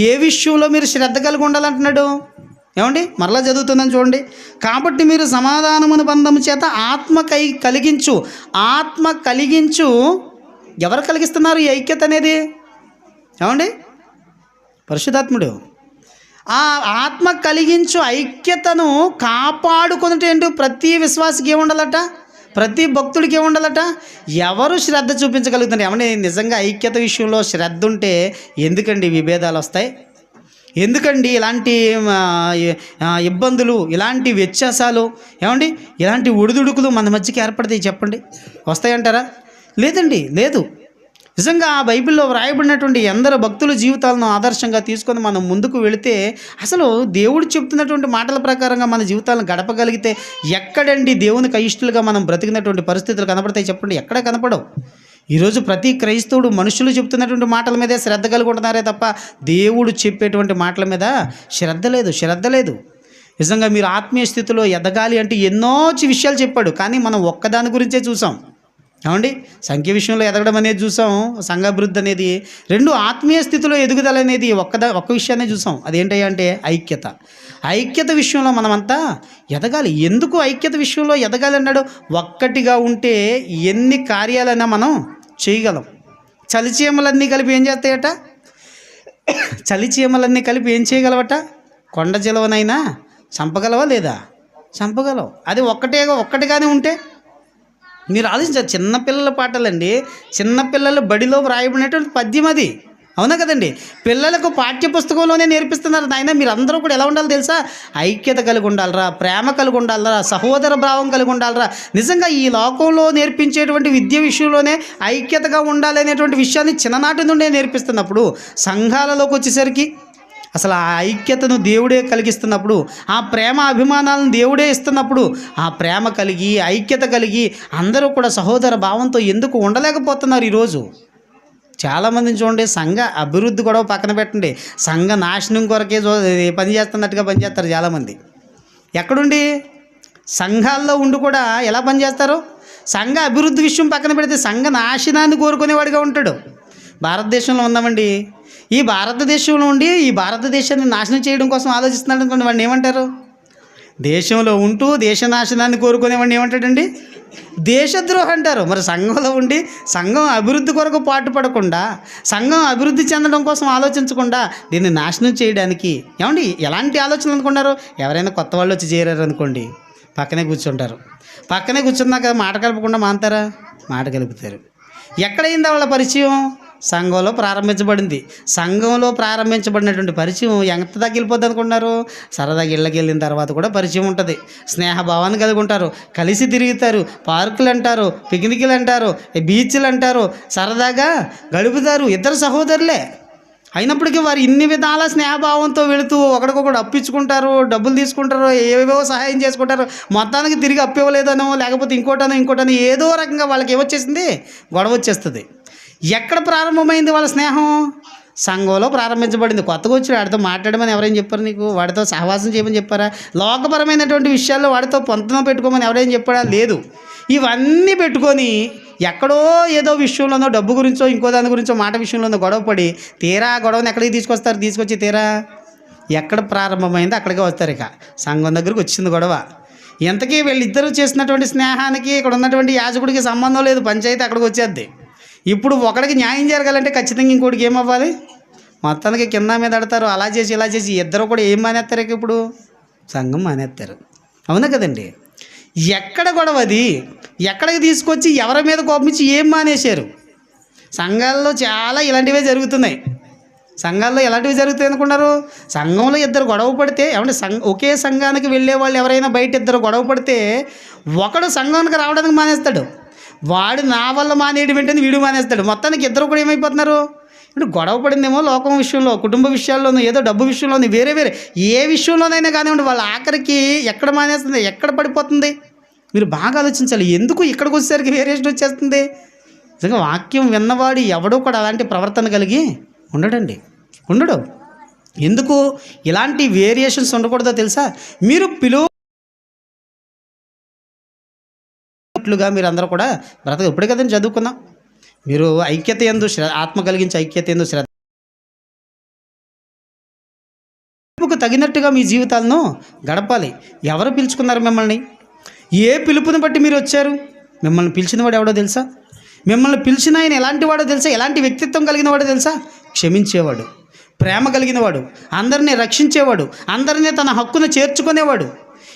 Speaker 1: ఏ విషయంలో మీరు శ్రద్ధ కలిగి ఉండాలంటున్నాడు? ఏమండి, మరలా చదువుతుందని చూడండి. కాబట్టి మీరు సమాధానమును బంధము చేత ఆత్మ కలిగించు. ఎవరు కలిగిస్తున్నారు ఈ ఐక్యత అనేది? ఏమండి, పరిశుద్ధాత్ముడు. ఆ ఆత్మ కలిగించు ఐక్యతను కాపాడుకునేటంటూ ప్రతి విశ్వాసికి ఏముండాలట? ప్రతి భక్తుడికి ఏముండాలట? ఎవరు శ్రద్ధ చూపించగలుగుతారు? ఏమంటే నిజంగా ఐక్యత విషయంలో శ్రద్ధ ఉంటే ఎందుకండి విభేదాలు వస్తాయి? ఎందుకండి ఇలాంటి ఇబ్బందులు, ఇలాంటి వ్యత్యాసాలు, ఏమండి ఇలాంటి ఒడిదుడుకులు మన మధ్యకి ఏర్పడతాయి చెప్పండి? వస్తాయంటారా? లేదండి, లేదు. నిజంగా ఆ బైబిల్లో వ్రాయబడినటువంటి ఎందరో భక్తుల జీవితాలను ఆదర్శంగా తీసుకొని మనం ముందుకు వెళితే అసలు దేవుడు చెప్తున్నటువంటి మాటల ప్రకారంగా మన జీవితాలను గడపగలిగితే ఎక్కడండి దేవునికి అయిష్టులుగా మనం బ్రతికినటువంటి పరిస్థితులు కనపడతాయి చెప్పండి? ఎక్కడ కనపడవు. ఈరోజు ప్రతి క్రైస్తవుడు మనుషులు చెప్తున్నటువంటి మాటల మీదే శ్రద్ధ కలిగి ఉంటున్నారే తప్ప దేవుడు చెప్పేటువంటి మాటల మీద శ్రద్ధ లేదు. నిజంగా మీరు ఆత్మీయ స్థితిలో ఎదగాలి అంటే ఎన్నో విషయాలు చెప్పాడు, కానీ మనం ఒక్కదాని గురించే చూసాం. ఏమండి, సంఖ్య విషయంలో ఎదగడం అనేది చూసాం, సంఘాభివృద్ధి అనేది. 2 ఆత్మీయ స్థితిలో ఎదుగుదల అనేది ఒక్క విషయాన్ని చూసాం. అదేంటంటే ఐక్యత విషయంలో మనమంతా ఎదగాలి. ఎందుకు ఐక్యత విషయంలో ఎదగాలి అన్నాడు? ఒక్కటిగా ఉంటే ఎన్ని కార్యాలైనా మనం చేయగలం. చలిచీమలన్నీ కలిపి ఏం చేస్తాయట? చలిచీమలన్నీ కలిపి ఏం చేయగలవట? కొండ జలవనైనా చంపగలవా లేదా? చంపగలవు. అది ఒక్కటిగానే ఉంటే మీరు ఆలోచించారు. చిన్నపిల్లల పాటలండి, చిన్నపిల్లలు బడిలో వ్రాయబడినటువంటి పద్యం అది. అవునా కదండి? పిల్లలకు పాఠ్యపుస్తకంలోనే నేర్పిస్తున్నారు. నాయన మీరు అందరూ కూడా ఎలా ఉండాలో తెలుసా? ఐక్యత కలిగి ఉండాలరా, ప్రేమ కలిగి ఉండాలరా, సహోదర భావం కలిగి ఉండాలరా. నిజంగా ఈ లోకంలో నేర్పించేటువంటి విద్య విషయంలోనే ఐక్యతగా ఉండాలి అనేటువంటి విషయాన్ని చిన్ననాటి నుండే నేర్పిస్తున్నప్పుడు సంఘాలలోకి వచ్చేసరికి అసలు ఆ ఐక్యతను దేవుడే కలిగిస్తున్నప్పుడు, ఆ ప్రేమ అభిమానాలను దేవుడే ఇస్తున్నప్పుడు, ఆ ప్రేమ కలిగి ఐక్యత కలిగి అందరూ కూడా సహోదర భావంతో ఎందుకు ఉండలేకపోతున్నారు? ఈరోజు చాలామందిని చూడండి, సంఘ అభివృద్ధి కూడా పక్కన పెట్టండి, సంఘ నాశనం కొరకే పనిచేస్తున్నట్టుగా పనిచేస్తారు చాలామంది. ఎక్కడుండి? సంఘాల్లో ఉండి కూడా ఎలా పనిచేస్తారు? సంఘ అభివృద్ధి విషయం పక్కన పెడితే సంఘ నాశనాన్ని కోరుకునేవాడిగా ఉంటాడు. భారతదేశంలో ఉన్నామండి, ఈ భారతదేశంలో ఉండి ఈ భారతదేశాన్ని నాశనం చేయడం కోసం ఆలోచిస్తున్నాడు అనుకోండి, వాడిని ఏమంటారు? దేశంలో ఉంటూ దేశనాశనాన్ని కోరుకునేవాడిని ఏమంటాడండి? దేశద్రోహి అంటారు. మరి సంఘంలో ఉండి సంఘం అభివృద్ధి కొరకు పాటుపడకుండా, సంఘం అభివృద్ధి చెందడం కోసం ఆలోచించకుండా దీన్ని నాశనం చేయడానికి ఏమండి ఎలాంటి ఆలోచనలు అనుకున్నారు? ఎవరైనా కొత్త వాళ్ళు వచ్చి చేరారు అనుకోండి, పక్కనే కూర్చుంటారు. పక్కనే కూర్చున్నాక మాట కలపకుండా మాంతారా? మాట కలుపుతారు. ఎక్కడైంది వాళ్ళ పరిచయం? సంఘంలో ప్రారంభించబడింది. సంఘంలో ప్రారంభించబడినటువంటి పరిచయం ఎంత తగ్గిపోద్ది అనుకుంటున్నారు? సరదాగా ఇళ్ళకి వెళ్ళిన తర్వాత కూడా పరిచయం ఉంటుంది. స్నేహభావాన్ని కలిగి ఉంటారు, కలిసి తిరుగుతారు, పార్కులు అంటారు, పిక్నిక్లు అంటారు, బీచ్లు అంటారు, సరదాగా గడుపుతారు. ఇద్దరు సహోదరులే అయినప్పటికీ వారు ఇన్ని విధాల స్నేహభావంతో వెళుతూ ఒకడికొకడు అప్పించుకుంటారు, డబ్బులు తీసుకుంటారు, ఏవేవో సహాయం చేసుకుంటారు. మొత్తానికి తిరిగి అప్పివ్వలేదనో లేకపోతే ఇంకోటనో ఏదో రకంగా వాళ్ళకి ఏమొచ్చేసింది? గొడవ వచ్చేస్తుంది. ఎక్కడ ప్రారంభమైంది వాళ్ళ స్నేహం? సంఘంలో ప్రారంభించబడింది. కొత్తగా వచ్చి వాడితో మాట్లాడమని ఎవరైనా చెప్పారు నీకు? వాడితో సహవాసం చేయమని చెప్పారా? లోకపరమైనటువంటి విషయాల్లో వాడితో పొంతన పెట్టుకోమని ఎవరైనా చెప్పారా? లేదు. ఇవన్నీ పెట్టుకొని ఎక్కడో ఏదో విషయంలోనో, డబ్బు గురించో ఇంకో దాని గురించో, మాట విషయంలోనో గొడవపడి తీరా గొడవని ఎక్కడికి తీసుకొస్తారు? తీసుకొచ్చి తీరా ఎక్కడ ప్రారంభమైందో అక్కడికే వస్తారు. ఇక సంఘం దగ్గరికి వచ్చింది గొడవ. ఇంతకీ వీళ్ళిద్దరూ చేసినటువంటి స్నేహానికి ఇక్కడ ఉన్నటువంటి యాజకుడికి సంబంధం లేదు. పంచాయతీ అక్కడికి వచ్చేద్ది. ఇప్పుడు ఒకడికి న్యాయం జరగాలంటే ఖచ్చితంగా ఇంకోటికి ఏమవ్వాలి? మొత్తానికి కింద మీద ఆడతారు. అలా చేసి ఇలా చేసి ఇద్దరు కూడా ఏం మానేస్తారు? ఇప్పుడు సంఘం మానేస్తారు. అవునా కదండి? ఎక్కడ గొడవ అది? ఎక్కడికి తీసుకొచ్చి ఎవరి మీద కోపించి ఏం మానేశారు? సంఘాల్లో చాలా ఇలాంటివే జరుగుతున్నాయి. సంఘాల్లో ఎలాంటివి జరుగుతాయి అనుకున్నారు? సంఘంలో ఇద్దరు గొడవ పడితే ఏమంటే ఒకే సంఘానికి వెళ్ళే వాళ్ళు ఎవరైనా బయట ఇద్దరు గొడవ పడితే ఒకడు సంఘానికి రావడానికి మానేస్తాడు. వాడు నా వల్ల మానేయడం వెంటనే వీడు మానేస్తాడు. మొత్తానికి ఇద్దరు కూడా ఏమైపోతున్నారు? ఇప్పుడు గొడవ పడిందేమో లోకం విషయంలో, కుటుంబ విషయాల్లోనూ, ఏదో డబ్బు విషయంలోనూ, వేరే ఏ విషయంలోనైనా కానివ్వండి, వాళ్ళ ఆఖరికి ఎక్కడ మానేస్తుంది, ఎక్కడ పడిపోతుంది? మీరు బాగా ఆలోచించాలి. ఎందుకు ఇక్కడికి వచ్చేసరికి వేరియేషన్ వచ్చేస్తుంది? నిజంగా వాక్యం విన్నవాడు ఎవడో కూడా అలాంటి ప్రవర్తన కలిగి ఉండడండి, ఉండడు. ఎందుకు ఇలాంటి వేరియేషన్స్ ఉండకూడదో తెలుసా? మీరు మీరు అందరూ కూడా బ్రతక ఇప్పుడే కదండి చదువుకున్నాం. మీరు ఐక్యత యందు ఆత్మ కలిగించే ఐక్యత యందు పిలుపుకు తగినట్టుగా మీ జీవితాలను గడపాలి. ఎవరు పిలుచుకున్నారు మిమ్మల్ని? ఏ పిలుపుని బట్టి మీరు వచ్చారు? మిమ్మల్ని పిలిచిన వాడు ఎవడో తెలుసా? మిమ్మల్ని పిలిచిన ఆయన ఎలాంటి వాడో తెలుసా? ఎలాంటి వ్యక్తిత్వం కలిగిన వాడో తెలుసా? క్షమించేవాడు, ప్రేమ కలిగినవాడు, అందరినీ రక్షించేవాడు, అందరినీ తన హక్కును చేర్చుకునేవాడు.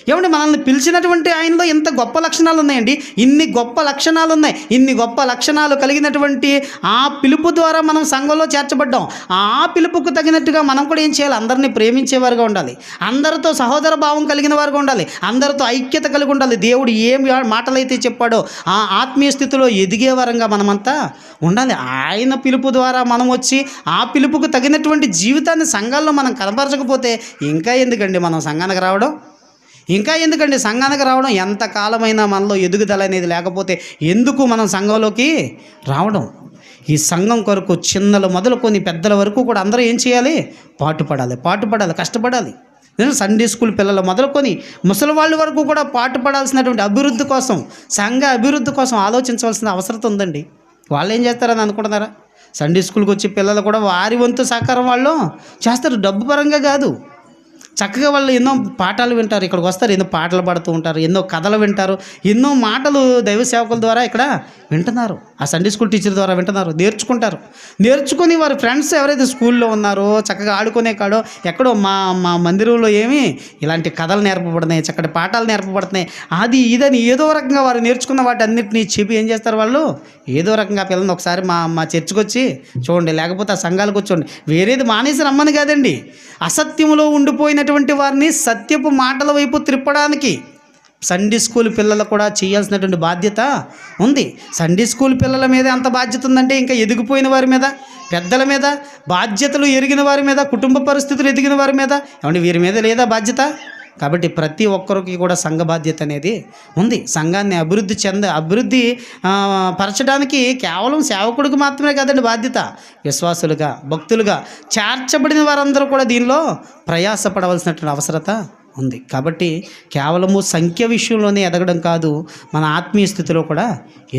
Speaker 1: ఏమంటే మనల్ని పిలిచినటువంటి ఆయనలో ఎంత గొప్ప లక్షణాలు ఉన్నాయండి. ఇన్ని గొప్ప లక్షణాలు ఉన్నాయి. ఇన్ని గొప్ప లక్షణాలు కలిగినటువంటి ఆ పిలుపు ద్వారా మనం సంఘంలో చేర్చబడ్డాం. ఆ పిలుపుకు తగినట్టుగా మనం కూడా ఏం చేయాలి? అందరినీ ప్రేమించేవారుగా ఉండాలి, అందరితో సహోదర భావం కలిగిన వారుగా ఉండాలి, అందరితో ఐక్యత కలిగి ఉండాలి. దేవుడు ఏం మాటలైతే చెప్పాడో ఆ ఆత్మీయ స్థితిలో ఎదిగే వరంగా మనమంతా ఉండాలి. ఆయన పిలుపు ద్వారా మనం వచ్చి ఆ పిలుపుకు తగినటువంటి జీవితాన్ని సంఘాల్లో మనం కనపరచకపోతే ఇంకా ఎందుకండి మనం సంఘానికి రావడం? ఇంకా ఎందుకండి సంఘానికి రావడం? ఎంతకాలమైనా మనలో ఎదుగుదల అనేది లేకపోతే ఎందుకు మనం సంఘంలోకి రావడం? ఈ సంఘం కొరకు చిన్నలు మొదలుకొని పెద్దల వరకు కూడా అందరూ ఏం చేయాలి? పాటుపడాలి, కష్టపడాలి. సండే స్కూల్ పిల్లలు మొదలుకొని ముసలి వాళ్ళ వరకు కూడా పాటుపడాల్సినటువంటి అభివృద్ధి కోసం, సంఘ అభివృద్ధి కోసం ఆలోచించవలసిన అవసరం ఉందండి. వాళ్ళు ఏం చేస్తారని అనుకుంటున్నారా? సండే స్కూల్కి వచ్చి పిల్లలు కూడా వారి వంతు సహకారం వాళ్ళు చేస్తారు. డబ్బు పరంగా కాదు, చక్కగా వాళ్ళు ఎన్నో పాఠాలు వింటారు. ఇక్కడికి వస్తారు, ఎన్నో పాటలు పాడుతూ ఉంటారు, ఎన్నో కథలు వింటారు, ఎన్నో మాటలు దైవ సేవకుల ద్వారా ఇక్కడ వింటున్నారు. ఆ సండే స్కూల్ టీచర్ ద్వారా వింటున్నారు, నేర్చుకొని వారి ఫ్రెండ్స్ ఎవరైతే స్కూల్లో ఉన్నారో చక్కగా ఆడుకునే కాడో ఎక్కడో మా మందిరంలో ఏమి ఇలాంటి కథలు నేర్పబడుతున్నాయి, చక్కటి పాఠాలు నేర్పబడుతున్నాయి, అది ఇదని ఏదో రకంగా వారు నేర్చుకున్న వాటి అన్నింటినీ చెప్పి ఏం చేస్తారు? వాళ్ళు ఏదో రకంగా పిల్లల్ని ఒకసారి మా చర్చికి వచ్చి చూడండి, లేకపోతే ఆ సంఘాలకు వచ్చి చూడండి. వేరేది మానేసి రమ్మని కాదండి, అసత్యములో ఉండిపోయినటువంటి వారిని సత్యపు మాటల వైపు త్రిప్పడానికి సండే స్కూల్ పిల్లలు కూడా చేయాల్సినటువంటి బాధ్యత ఉంది. సండే స్కూల్ పిల్లల మీద ఎంత బాధ్యత ఉందంటే ఇంకా ఎదిగిపోయిన వారి మీద, పెద్దల మీద, బాధ్యతలు ఎరిగిన వారి మీద, కుటుంబ పరిస్థితులు ఎదిగిన వారి మీద, ఏమంటే వీరి మీద లేదా బాధ్యత? కాబట్టి ప్రతి ఒక్కరికి కూడా సంఘ బాధ్యత అనేది ఉంది. సంఘాన్ని అభివృద్ధి పరచడానికి కేవలం సేవకుడికి మాత్రమే కాదండి బాధ్యత. విశ్వాసులుగా, భక్తులుగా చేర్చబడిన వారందరూ కూడా దీనిలో ప్రయాసపడవలసినటువంటి అవసరత ఉంది. కాబట్టి కేవలము సంఖ్య విషయంలోనే ఎదగడం కాదు, మన ఆత్మీయ స్థితిలో కూడా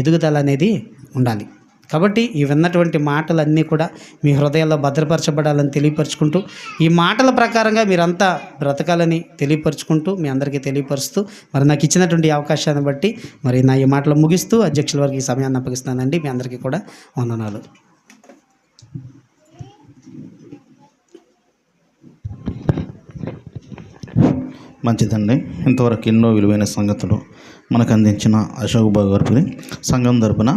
Speaker 1: ఎదుగుదల అనేది ఉండాలి. కాబట్టి ఈ విన్నటువంటి మాటలన్నీ కూడా మీ హృదయాల్లో భద్రపరచబడాలని తెలియపరచుకుంటూ, ఈ మాటల ప్రకారంగా మీరంతా బ్రతకాలని తెలియపరచుకుంటూ, మీ అందరికీ తెలియపరుస్తూ, మరి నాకు ఇచ్చినటువంటి ఈ అవకాశాన్ని బట్టి మరి నా ఈ మాటలు ముగిస్తూ అధ్యక్షుల వారికి ఈ సమయాన్ని అప్పగిస్తానండి. మీ అందరికీ కూడా వందనాలు.
Speaker 2: మంచిదండి. ఇంతవరకు ఎన్నో విలువైన సంగతులు మనకు అందించిన అశోక్ బాబు గారికి సంఘం తరపున